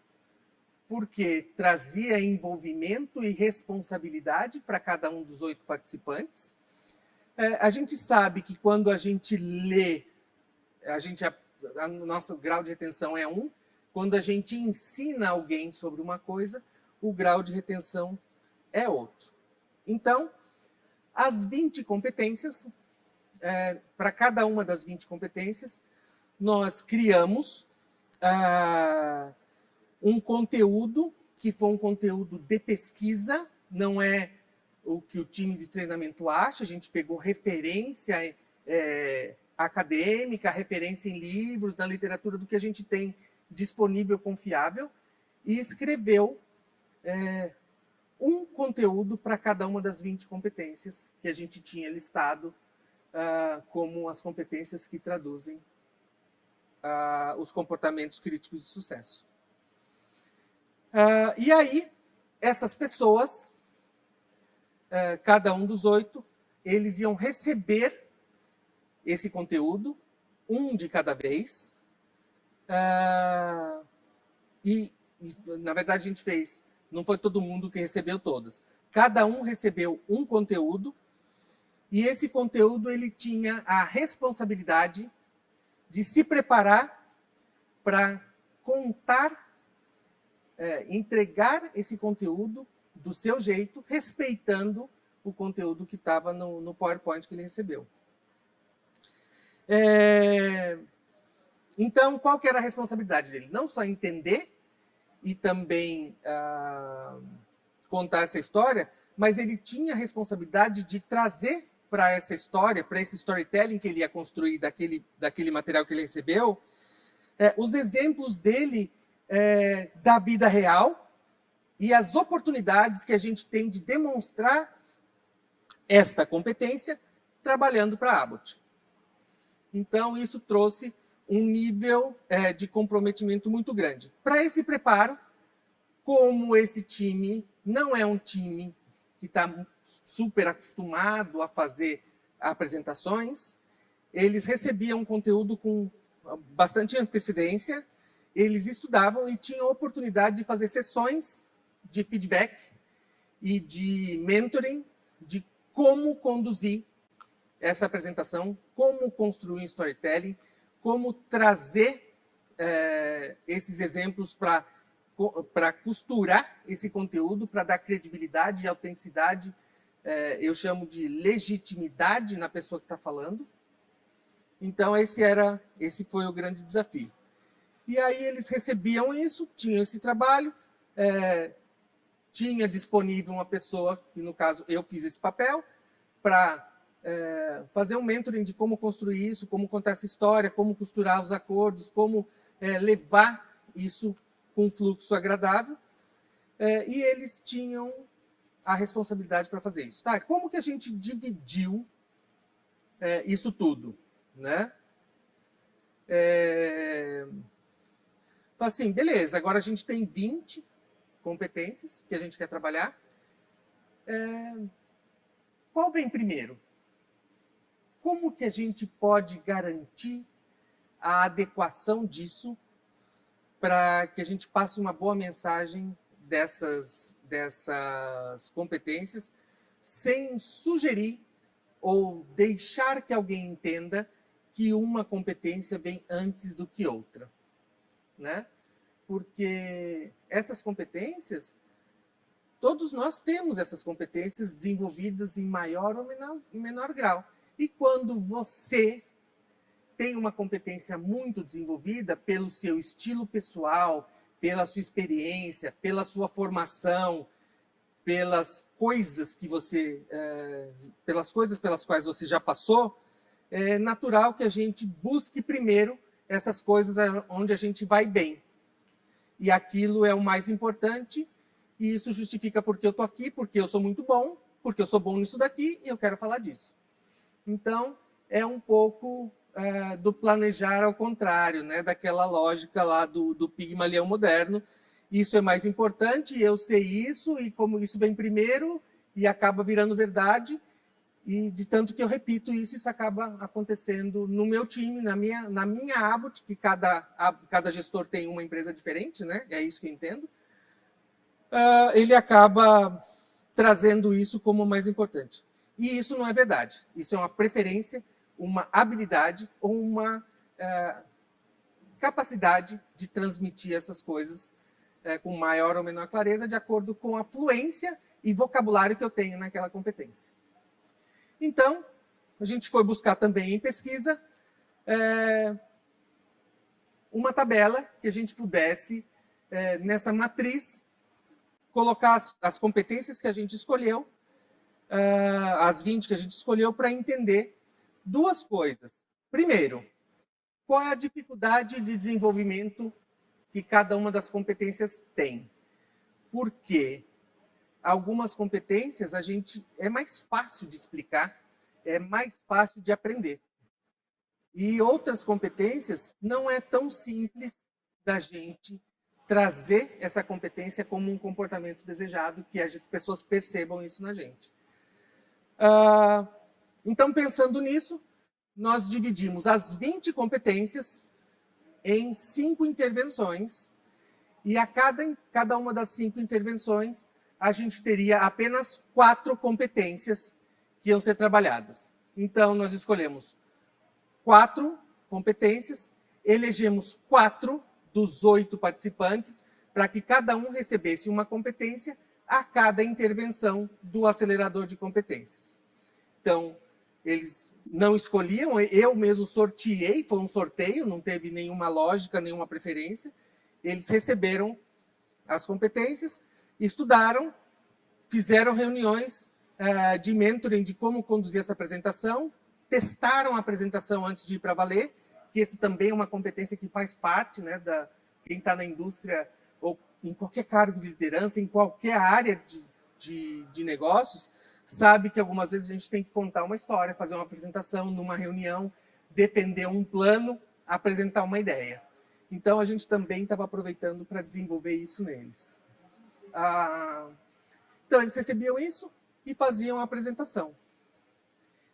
porque trazia envolvimento e responsabilidade para cada um dos 8 participantes. A gente sabe que quando a gente lê, o nosso grau de retenção é 1. Quando a gente ensina alguém sobre uma coisa, o grau de retenção é outro. Então, as 20 competências, para cada uma das 20 competências, nós criamos um conteúdo que foi um conteúdo de pesquisa, não é o que o time de treinamento acha, a gente pegou referência acadêmica, referência em livros, na literatura, do que a gente tem disponível, confiável, e escreveu um conteúdo para cada uma das 20 competências que a gente tinha listado como as competências que traduzem os comportamentos críticos de sucesso. E aí, essas pessoas, cada um dos 8, eles iam receber esse conteúdo, um de cada vez. Na verdade, a gente fez, não foi todo mundo que recebeu todas. Cada um recebeu um conteúdo, e esse conteúdo ele tinha a responsabilidade de se preparar para contar, entregar esse conteúdo do seu jeito, respeitando o conteúdo que estava no PowerPoint que ele recebeu. Então, qual que era a responsabilidade dele? Não só entender e também contar essa história, mas ele tinha a responsabilidade de trazer para essa história, para esse storytelling que ele ia construir daquele material que ele recebeu, os exemplos dele da vida real e as oportunidades que a gente tem de demonstrar esta competência trabalhando para a Abbott. Então, isso trouxe um nível de comprometimento muito grande. Para esse preparo, como esse time não é um time que está super acostumado a fazer apresentações, eles recebiam conteúdo com bastante antecedência, eles estudavam e tinham a oportunidade de fazer sessões de feedback e de mentoring, de como conduzir essa apresentação, como construir um storytelling, como trazer esses exemplos para costurar esse conteúdo, para dar credibilidade e autenticidade, eu chamo de legitimidade na pessoa que está falando. Então, esse foi o grande desafio. E aí eles recebiam isso, tinham esse trabalho, tinha disponível uma pessoa, que no caso eu fiz esse papel, para fazer um mentoring de como construir isso, como contar essa história, como costurar os acordos, como levar isso com um fluxo agradável. E eles tinham a responsabilidade para fazer isso. Tá, como que a gente dividiu isso tudo? Né? Fala assim, beleza, agora a gente tem 20 competências que a gente quer trabalhar. Qual vem primeiro? Como que a gente pode garantir a adequação disso para que a gente passe uma boa mensagem dessas competências sem sugerir ou deixar que alguém entenda que uma competência vem antes do que outra, né? Porque essas competências, todos nós temos essas competências desenvolvidas em maior ou menor grau. E quando você tem uma competência muito desenvolvida pelo seu estilo pessoal, pela sua experiência, pela sua formação, pelas coisas pelas quais você já passou, é natural que a gente busque primeiro essas coisas onde a gente vai bem. E aquilo é o mais importante, e isso justifica porque eu estou aqui, porque eu sou muito bom, porque eu sou bom nisso daqui e eu quero falar disso. Então, é um pouco do planejar ao contrário, né? Daquela lógica lá do Pigmalião moderno. Isso é mais importante, eu sei isso, e como isso vem primeiro e acaba virando verdade, e de tanto que eu repito isso, isso acaba acontecendo no meu time, na minha Abbott, que cada gestor tem uma empresa diferente, né? É isso que eu entendo. Ele acaba trazendo isso como o mais importante. E isso não é verdade. Isso é uma preferência, uma habilidade ou uma capacidade de transmitir essas coisas com maior ou menor clareza, de acordo com a fluência e vocabulário que eu tenho naquela competência. Então, a gente foi buscar também em pesquisa uma tabela que a gente pudesse, nessa matriz, colocar as competências que a gente escolheu, as 20 que a gente escolheu, para entender duas coisas. Primeiro, qual é a dificuldade de desenvolvimento que cada uma das competências tem? Por quê? Algumas competências é mais fácil de explicar, é mais fácil de aprender. E outras competências não é tão simples da gente trazer essa competência como um comportamento desejado, que as pessoas percebam isso na gente. Então, pensando nisso, nós dividimos as 20 competências em 5 intervenções, e a cada uma das 5 intervenções, a gente teria apenas 4 competências que iam ser trabalhadas. Então, nós escolhemos 4 competências, elegemos 4 dos 8 participantes, para que cada um recebesse uma competência a cada intervenção do acelerador de competências. Então, eles não escolhiam, eu mesmo sorteei, foi um sorteio, não teve nenhuma lógica, nenhuma preferência. Eles receberam as competências, estudaram, fizeram reuniões de mentoring de como conduzir essa apresentação, testaram a apresentação antes de ir para valer, que esse também é uma competência que faz parte, né, da quem está na indústria ou em qualquer cargo de liderança, em qualquer área de negócios, sabe que algumas vezes a gente tem que contar uma história, fazer uma apresentação numa reunião, defender um plano, apresentar uma ideia. Então, a gente também estava aproveitando para desenvolver isso neles. Então, eles recebiam isso e faziam a apresentação.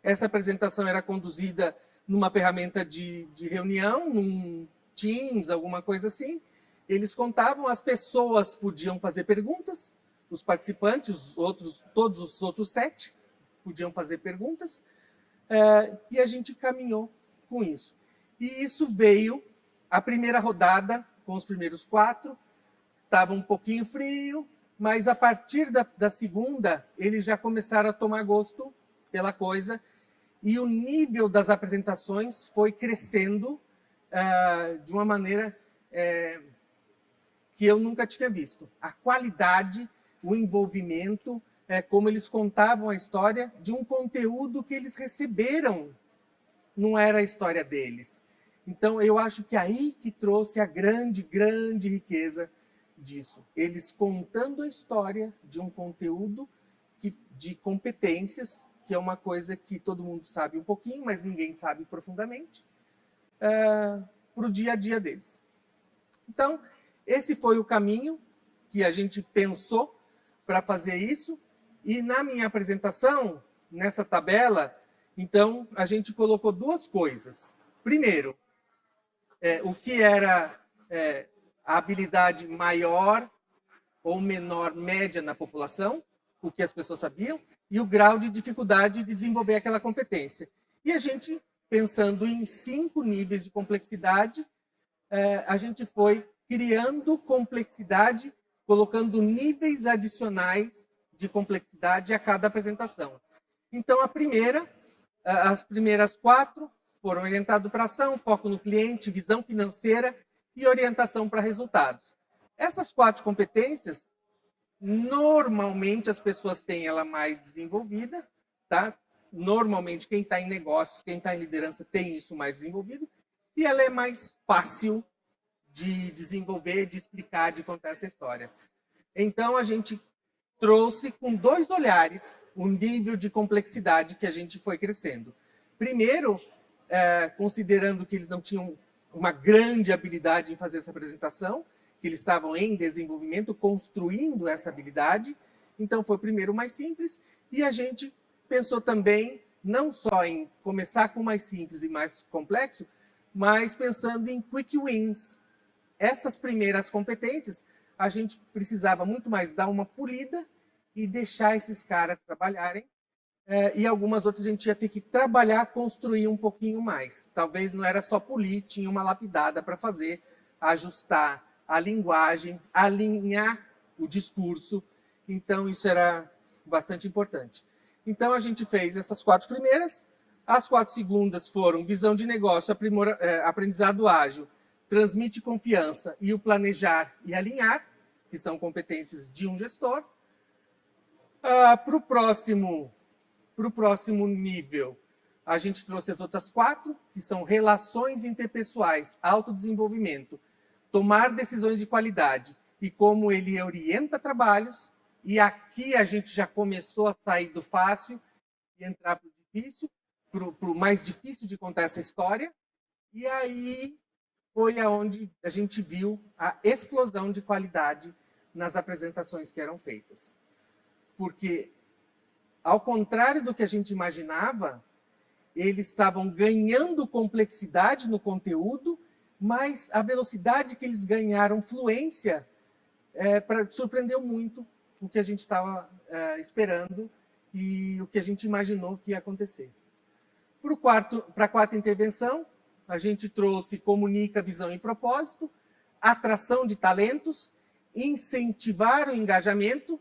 Essa apresentação era conduzida numa ferramenta de reunião, num Teams, alguma coisa assim. Eles contavam, as pessoas podiam fazer perguntas, os participantes, todos os outros 7 podiam fazer perguntas, e a gente caminhou com isso. E isso veio, a primeira rodada, com os primeiros 4, estava um pouquinho frio, mas a partir da segunda, eles já começaram a tomar gosto pela coisa, e o nível das apresentações foi crescendo de uma maneira que eu nunca tinha visto. A qualidade, o envolvimento, como eles contavam a história de um conteúdo que eles receberam, não era a história deles. Então, eu acho que aí que trouxe a grande, grande riqueza disso. Eles contando a história de um conteúdo de competências, que é uma coisa que todo mundo sabe um pouquinho, mas ninguém sabe profundamente, para o dia a dia deles. Então, esse foi o caminho que a gente pensou para fazer isso. E na minha apresentação, nessa tabela, então, a gente colocou 2 coisas. Primeiro, o que era a habilidade maior ou menor média na população, o que as pessoas sabiam, e o grau de dificuldade de desenvolver aquela competência. E a gente, pensando em 5 níveis de complexidade, a gente foi criando complexidade, colocando níveis adicionais de complexidade a cada apresentação. Então, as primeiras 4 foram orientadas para ação, foco no cliente, visão financeira e orientação para resultados. Essas 4 competências, normalmente as pessoas têm ela mais desenvolvida, tá? Normalmente quem está em negócios, quem está em liderança tem isso mais desenvolvido, e ela é mais fácil de desenvolver, de explicar, de contar essa história. Então, a gente trouxe com 2 olhares o nível de complexidade que a gente foi crescendo. Primeiro, considerando que eles não tinham uma grande habilidade em fazer essa apresentação, que eles estavam em desenvolvimento, construindo essa habilidade. Então, foi primeiro mais simples, e a gente pensou também não só em começar com mais simples e mais complexo, mas pensando em quick wins. Essas primeiras competências, a gente precisava muito mais dar uma polida e deixar esses caras trabalharem, e algumas outras a gente ia ter que trabalhar, construir um pouquinho mais. Talvez não era só polir, tinha uma lapidada para fazer, ajustar a linguagem, alinhar o discurso. Então, isso era bastante importante. Então, a gente fez essas 4 primeiras. As 4 segundas foram visão de negócio, aprendizado ágil, transmite confiança e o planejar e alinhar, que são competências de um gestor. Para o próximo nível, a gente trouxe as outras 4, que são relações interpessoais, autodesenvolvimento, tomar decisões de qualidade e como ele orienta trabalhos. E aqui a gente já começou a sair do fácil e entrar para o difícil, para o mais difícil de contar essa história. E aí foi aonde a gente viu a explosão de qualidade nas apresentações que eram feitas. Porque, ao contrário do que a gente imaginava, eles estavam ganhando complexidade no conteúdo, mas a velocidade que eles ganharam fluência surpreendeu muito o que a gente estava esperando e o que a gente imaginou que ia acontecer. Para a quarta intervenção, a gente trouxe comunica, visão e propósito, atração de talentos, incentivar o engajamento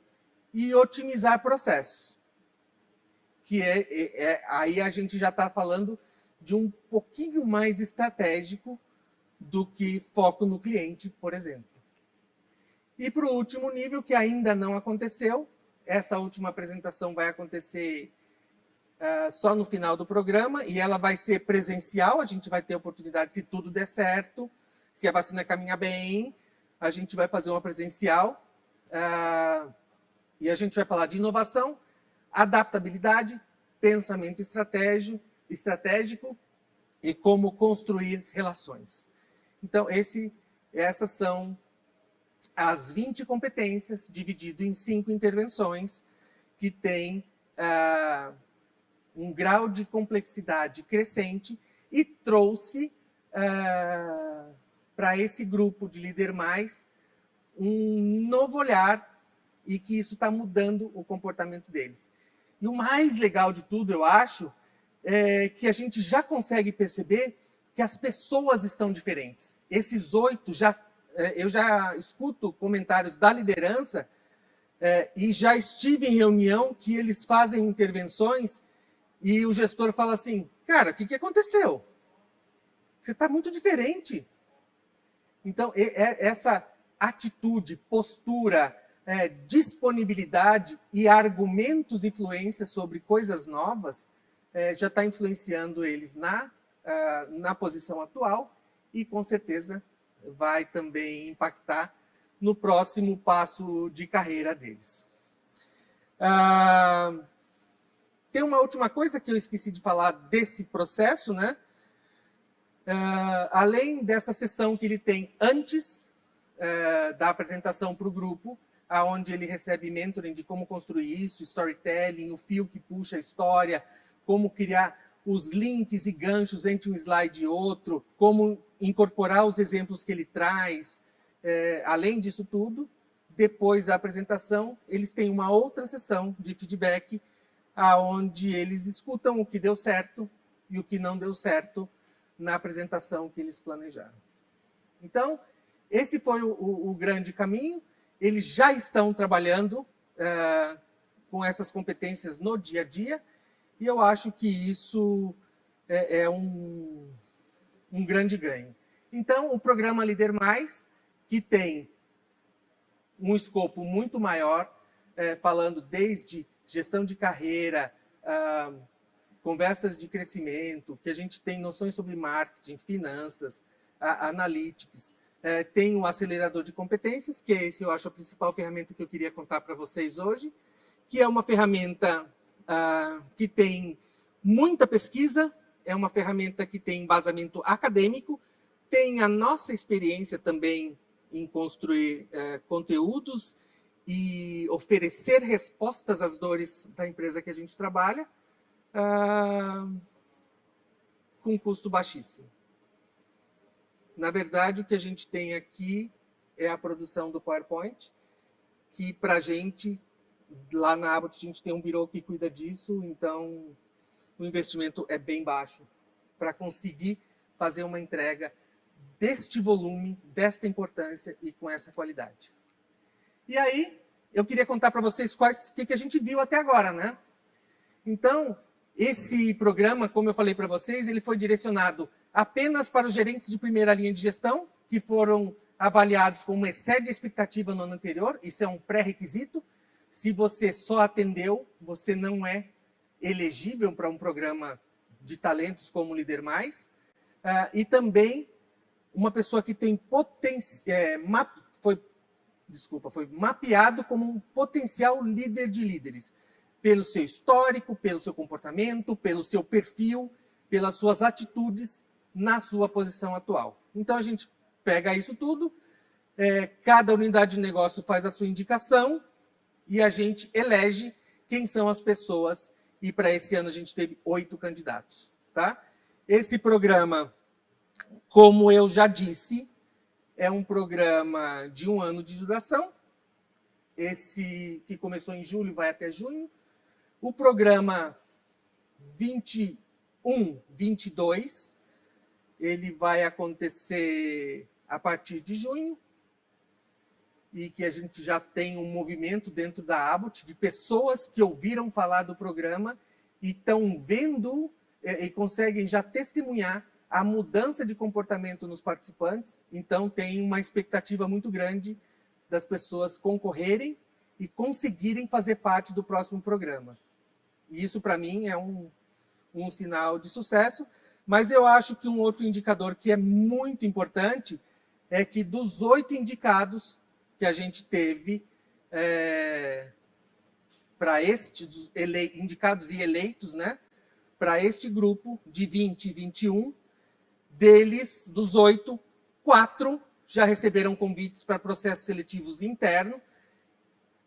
e otimizar processos. Que aí a gente já está falando de um pouquinho mais estratégico do que foco no cliente, por exemplo. E para o último nível, que ainda não aconteceu, essa última apresentação vai acontecer só no final do programa, e ela vai ser presencial, a gente vai ter oportunidade, se tudo der certo, se a vacina caminhar bem, a gente vai fazer uma presencial, e a gente vai falar de inovação, adaptabilidade, pensamento estratégico e como construir relações. Então, essas são as 20 competências, dividido em 5 intervenções, que têm um grau de complexidade crescente e trouxe para esse grupo de Líder Mais um novo olhar e que isso está mudando o comportamento deles. E o mais legal de tudo, eu acho, é que a gente já consegue perceber que as pessoas estão diferentes. Esses 8, eu já escuto comentários da liderança e já estive em reunião que eles fazem intervenções e o gestor fala assim, cara, o que aconteceu? Você está muito diferente. Então, essa atitude, postura, disponibilidade e argumentos e influências sobre coisas novas já está influenciando eles na posição atual e, com certeza, vai também impactar no próximo passo de carreira deles. Tem uma última coisa que eu esqueci de falar desse processo, né? Além dessa sessão que ele tem antes da apresentação para o grupo, onde ele recebe mentoring de como construir isso, storytelling, o fio que puxa a história, como criar os links e ganchos entre um slide e outro, como incorporar os exemplos que ele traz. Além disso tudo, depois da apresentação, eles têm uma outra sessão de feedback, onde eles escutam o que deu certo e o que não deu certo na apresentação que eles planejaram. Então, esse foi o grande caminho. Eles já estão trabalhando com essas competências no dia a dia, e eu acho que isso é um grande ganho. Então, o programa Líder Mais, que tem um escopo muito maior, falando desde gestão de carreira, conversas de crescimento, que a gente tem noções sobre marketing, finanças, analytics, tem o acelerador de competências, que esse eu acho a principal ferramenta que eu queria contar para vocês hoje, que é uma ferramenta que tem muita pesquisa, é uma ferramenta que tem embasamento acadêmico, tem a nossa experiência também em construir conteúdos e oferecer respostas às dores da empresa que a gente trabalha, com custo baixíssimo. Na verdade, o que a gente tem aqui é a produção do PowerPoint, que para a gente, lá na Abbott, a gente tem um birô que cuida disso, então o investimento é bem baixo para conseguir fazer uma entrega deste volume, desta importância e com essa qualidade. E aí, eu queria contar para vocês o que a gente viu até agora, né? Então, esse programa, como eu falei para vocês, ele foi direcionado apenas para os gerentes de primeira linha de gestão, que foram avaliados com uma excede a expectativa no ano anterior, isso é um pré-requisito. Se você só atendeu, você não é elegível para um programa de talentos como Líder Mais. E também uma pessoa que tem foi mapeado como um potencial líder de líderes, pelo seu histórico, pelo seu comportamento, pelo seu perfil, pelas suas atitudes na sua posição atual. Então, a gente pega isso tudo, cada unidade de negócio faz a sua indicação e a gente elege quem são as pessoas. E para esse ano a gente teve 8 candidatos. tá? Esse programa, como eu já disse, é um programa de 1 ano de duração. Esse que começou em julho vai até junho. O programa 21-22, ele vai acontecer a partir de junho, e que a gente já tem um movimento dentro da Abbott de pessoas que ouviram falar do programa e estão vendo e conseguem já testemunhar a mudança de comportamento nos participantes. Então, tem uma expectativa muito grande das pessoas concorrerem e conseguirem fazer parte do próximo programa. E isso, para mim, é um sinal de sucesso. Mas eu acho que um outro indicador que é muito importante é que dos 8 indicados que a gente teve para indicados e eleitos, né, para este grupo de 20 e 21, deles, dos 8, 4 já receberam convites para processos seletivos internos,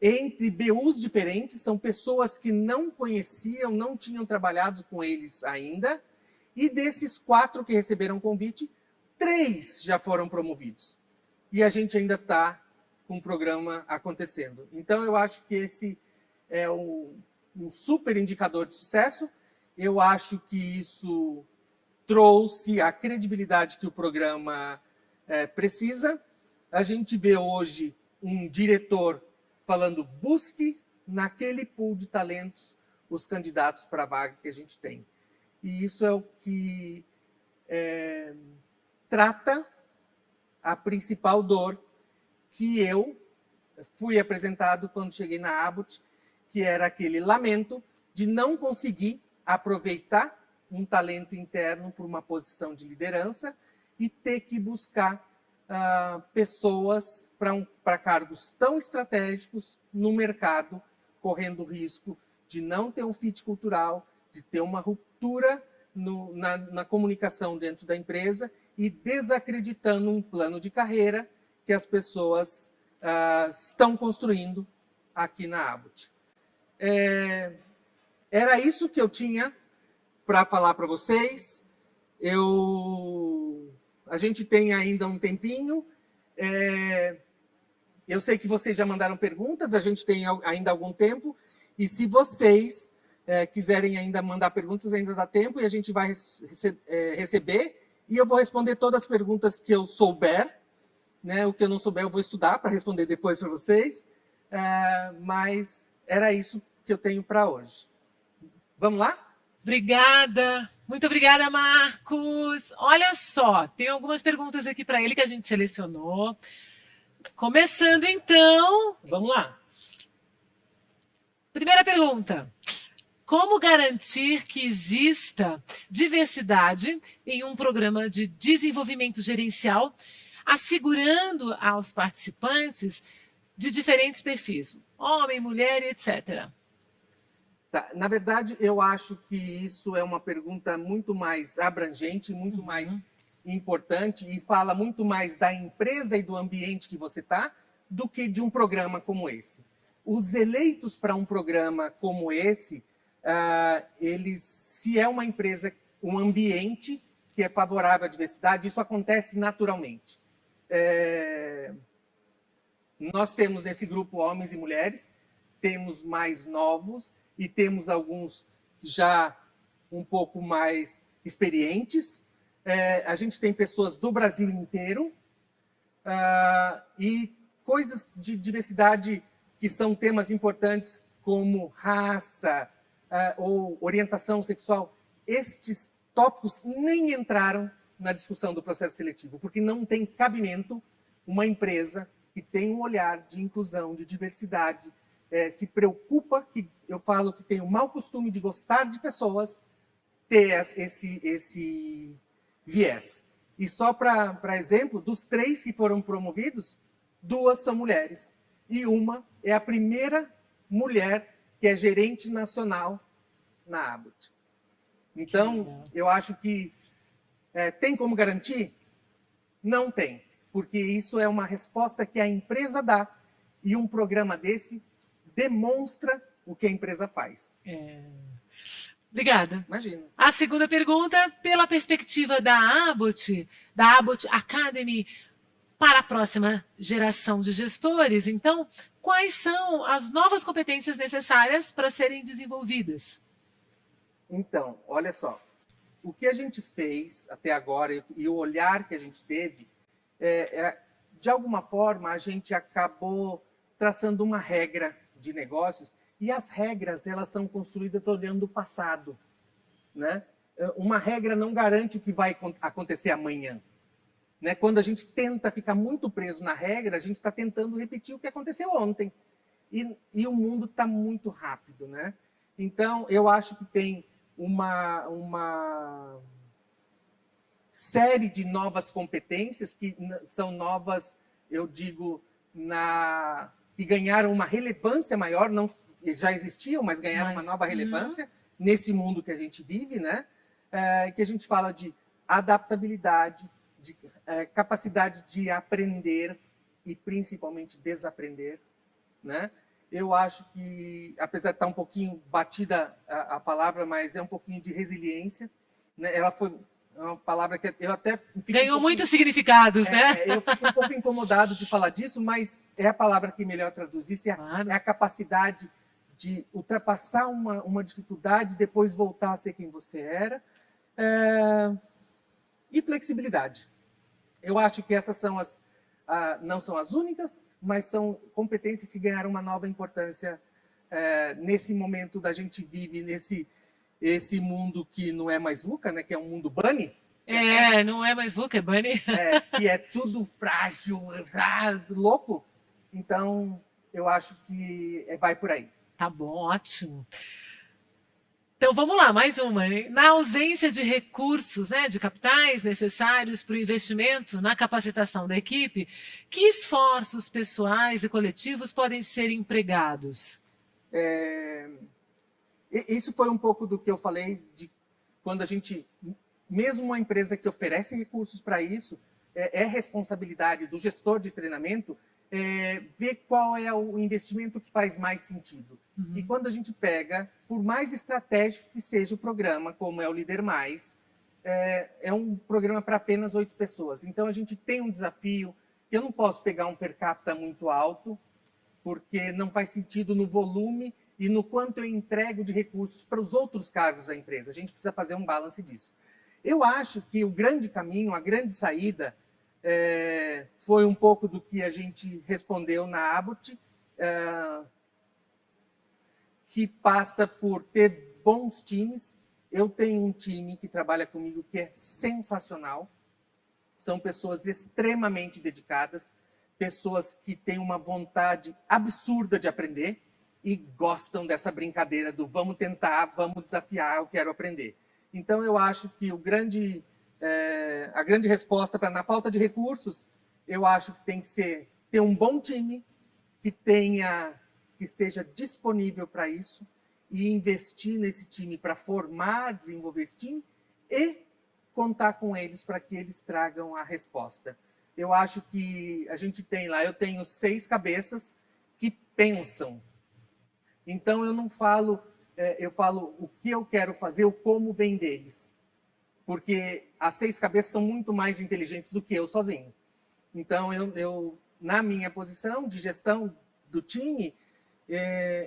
entre BUs diferentes, são pessoas que não conheciam, não tinham trabalhado com eles ainda, e desses 4 que receberam convite, 3 já foram promovidos. E a gente ainda está com o programa acontecendo. Então, eu acho que esse é um super indicador de sucesso. Eu acho que isso trouxe a credibilidade que o programa precisa. A gente vê hoje um diretor falando: busque naquele pool de talentos os candidatos para a vaga que a gente tem. E isso é o que trata a principal dor que eu fui apresentado quando cheguei na Abbott, que era aquele lamento de não conseguir aproveitar um talento interno para uma posição de liderança e ter que buscar pessoas para cargos tão estratégicos no mercado, correndo o risco de não ter um fit cultural, de ter uma ruptura na comunicação dentro da empresa e desacreditando um plano de carreira que as pessoas estão construindo aqui na Abbott. Era isso que eu tinha para falar para vocês. A gente tem ainda um tempinho. Eu sei que vocês já mandaram perguntas, a gente tem ainda algum tempo. E se vocês quiserem ainda mandar perguntas, ainda dá tempo, e a gente vai receber. E eu vou responder todas as perguntas que eu souber. Né? O que eu não souber, eu vou estudar para responder depois para vocês. Mas era isso que eu tenho para hoje. Vamos lá? Obrigada. Muito obrigada, Marcos. Olha só, tem algumas perguntas aqui para ele que a gente selecionou. Começando, então. Vamos lá. Primeira pergunta. Como garantir que exista diversidade em um programa de desenvolvimento gerencial, assegurando aos participantes de diferentes perfis, homem, mulher, etc.? Tá. Na verdade, eu acho que isso é uma pergunta muito mais abrangente, muito mais importante e fala muito mais da empresa e do ambiente que você está do que de um programa como esse. Os eleitos para um programa como esse, se é uma empresa, um ambiente que é favorável à diversidade, isso acontece naturalmente. Nós temos nesse grupo homens e mulheres, temos mais novos e temos alguns já um pouco mais experientes. A gente tem pessoas do Brasil inteiro e coisas de diversidade que são temas importantes como raça ou orientação sexual. Estes tópicos nem entraram na discussão do processo seletivo, porque não tem cabimento uma empresa que tem um olhar de inclusão, de diversidade, se preocupa, que eu falo que tem o mau costume de gostar de pessoas, ter esse viés. E só para exemplo, dos 3 que foram promovidos, 2 são mulheres. E uma é a primeira mulher que é gerente nacional na Abbott. Então, eu acho que tem como garantir? Não tem, porque isso é uma resposta que a empresa dá e um programa desse demonstra o que a empresa faz. Obrigada. Imagina. A segunda pergunta, pela perspectiva da Abbott Academy, para a próxima geração de gestores, então, quais são as novas competências necessárias para serem desenvolvidas? Então, olha só, o que a gente fez até agora e o olhar que a gente teve, de alguma forma, a gente acabou traçando uma regra de negócios, e as regras elas são construídas olhando o passado, né? Uma regra não garante o que vai acontecer amanhã, né? Quando a gente tenta ficar muito preso na regra, a gente está tentando repetir o que aconteceu ontem, e o mundo está muito rápido, né? Então, eu acho que tem uma série de novas competências que são novas, eu digo, que ganharam uma relevância maior, não já existiam, mas ganharam uma nova relevância nesse mundo que a gente vive, né? Que a gente fala de adaptabilidade, de capacidade de aprender e principalmente desaprender, né? Eu acho que, apesar de estar um pouquinho batida a palavra, mas é um pouquinho de resiliência, né? Ela foi uma palavra que eu até... Ganhou muitos significados, né? Eu fico um pouco incomodado de falar disso, mas é a palavra que melhor traduz isso, é a capacidade de ultrapassar uma dificuldade e depois voltar a ser quem você era. E flexibilidade. Eu acho que essas são não são as únicas, mas são competências que ganharam uma nova importância nesse momento da gente vive, esse mundo que não é mais VUCA, né, que é um mundo bunny. Não é mais VUCA, é bunny. Que é tudo frágil, louco. Então, eu acho que vai por aí. Tá bom, ótimo. Então, vamos lá, mais uma. Na ausência de recursos, né, de capitais necessários para o investimento na capacitação da equipe, que esforços pessoais e coletivos podem ser empregados? Isso foi um pouco do que eu falei de quando a gente, mesmo uma empresa que oferece recursos para isso, é responsabilidade do gestor de treinamento ver qual é o investimento que faz mais sentido. E quando a gente pega, por mais estratégico que seja o programa, como é o Líder Mais, é um programa para apenas 8 pessoas. Então, a gente tem um desafio que eu não posso pegar um per capita muito alto, porque não faz sentido no volume e no quanto eu entrego de recursos para os outros cargos da empresa. A gente precisa fazer um balance disso. Eu acho que o grande caminho, a grande saída, foi um pouco do que a gente respondeu na Abbott, que passa por ter bons times. Eu tenho um time que trabalha comigo que é sensacional. São pessoas extremamente dedicadas, pessoas que têm uma vontade absurda de aprender e gostam dessa brincadeira do vamos tentar, vamos desafiar, eu quero aprender. Então, eu acho que a grande resposta na falta de recursos, eu acho que tem que ser ter um bom time que esteja disponível para isso e investir nesse time para formar, desenvolver esse time e contar com eles para que eles tragam a resposta. Eu acho que a gente tem lá, eu tenho 6 cabeças que pensam. Então, eu não falo, eu falo o que eu quero fazer, o como vem deles. Porque as 6 cabeças são muito mais inteligentes do que eu sozinho. Então, eu na minha posição de gestão do time,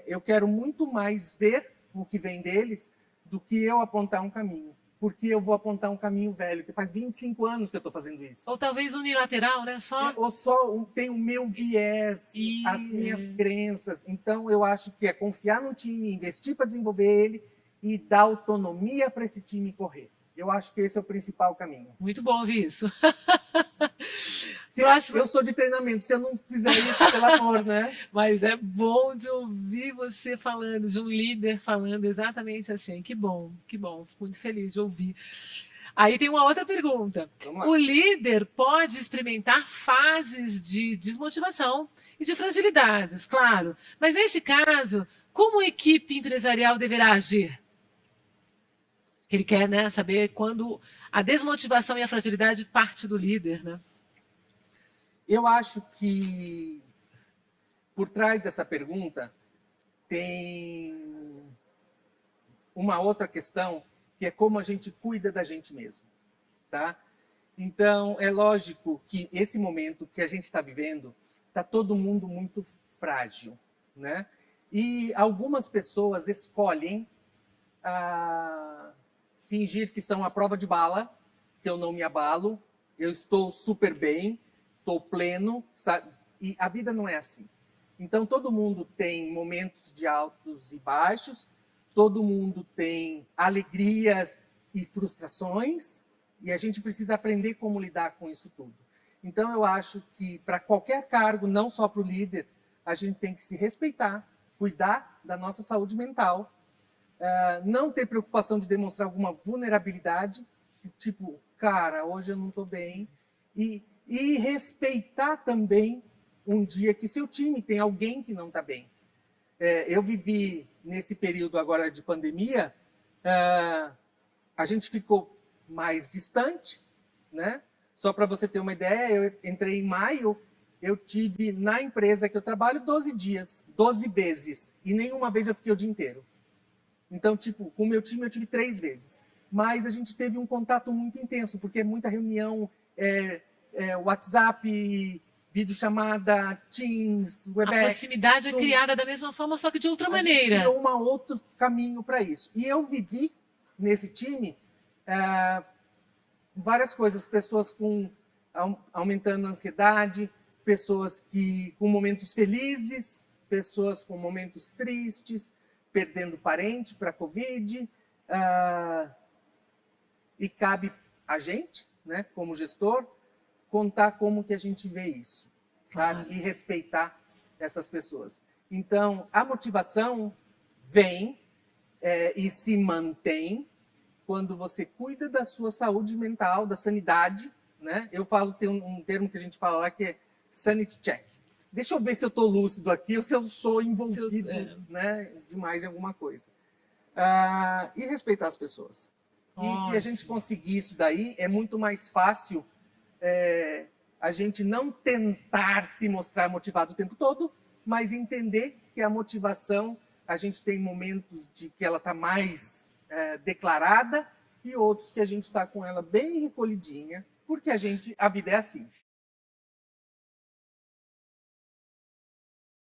eu quero muito mais ver o que vem deles do que eu apontar um caminho. Porque eu vou apontar um caminho velho, que faz 25 anos que eu estou fazendo isso. Ou talvez unilateral, né? Ou só tem o meu viés, as minhas crenças. Então, eu acho que é confiar no time, investir para desenvolver ele e dar autonomia para esse time correr. Eu acho que esse é o principal caminho. Muito bom ouvir isso. Eu sou de treinamento, se eu não fizer isso, pelo amor, né? Mas é bom de ouvir você falando, de um líder falando exatamente assim. Que bom, fico muito feliz de ouvir. Aí tem uma outra pergunta. O líder pode experimentar fases de desmotivação e de fragilidades, claro. Mas nesse caso, como a equipe empresarial deverá agir? Que ele quer, né, saber quando a desmotivação e a fragilidade parte do líder, né? Eu acho que por trás dessa pergunta tem uma outra questão, que é como a gente cuida da gente mesmo, tá? Então, é lógico que esse momento que a gente está vivendo, está todo mundo muito frágil, né? E algumas pessoas escolhem fingir que são a prova de bala, que eu não me abalo, eu estou super bem, estou pleno, sabe? E a vida não é assim. Então, todo mundo tem momentos de altos e baixos, todo mundo tem alegrias e frustrações, e a gente precisa aprender como lidar com isso tudo. Então, eu acho que para qualquer cargo, não só para o líder, a gente tem que se respeitar, cuidar da nossa saúde mental, não ter preocupação de demonstrar alguma vulnerabilidade, tipo, cara, hoje eu não estou bem, e respeitar também um dia que seu time tem alguém que não está bem. Eu vivi nesse período agora de pandemia, a gente ficou mais distante, né? Só para você ter uma ideia, eu entrei em maio, eu tive na empresa que eu trabalho 12 dias, 12 vezes, e nenhuma vez eu fiquei o dia inteiro. Então, tipo, com o meu time eu tive 3 vezes. Mas a gente teve um contato muito intenso, porque é muita reunião, WhatsApp, videochamada, Teams, Webex. A proximidade Zoom. É criada da mesma forma, só que de outra A maneira. gente criou um outro caminho para isso. E eu vivi nesse time várias coisas, pessoas aumentando a ansiedade, pessoas com momentos felizes, pessoas com momentos tristes, perdendo parente para a Covid, e cabe a gente, né, como gestor, contar como que a gente vê isso, sabe? E respeitar essas pessoas. Então, a motivação vem e se mantém quando você cuida da sua saúde mental, da sanidade, né? Eu falo, tem um termo que a gente fala lá que é sanity check. Deixa eu ver se eu estou lúcido aqui ou se eu estou envolvido né, demais em alguma coisa. E respeitar as pessoas. E se a gente conseguir isso daí, é muito mais fácil a gente não tentar se mostrar motivado o tempo todo, mas entender que a motivação, a gente tem momentos de que ela está mais declarada e outros que a gente está com ela bem recolhidinha, porque a vida é assim.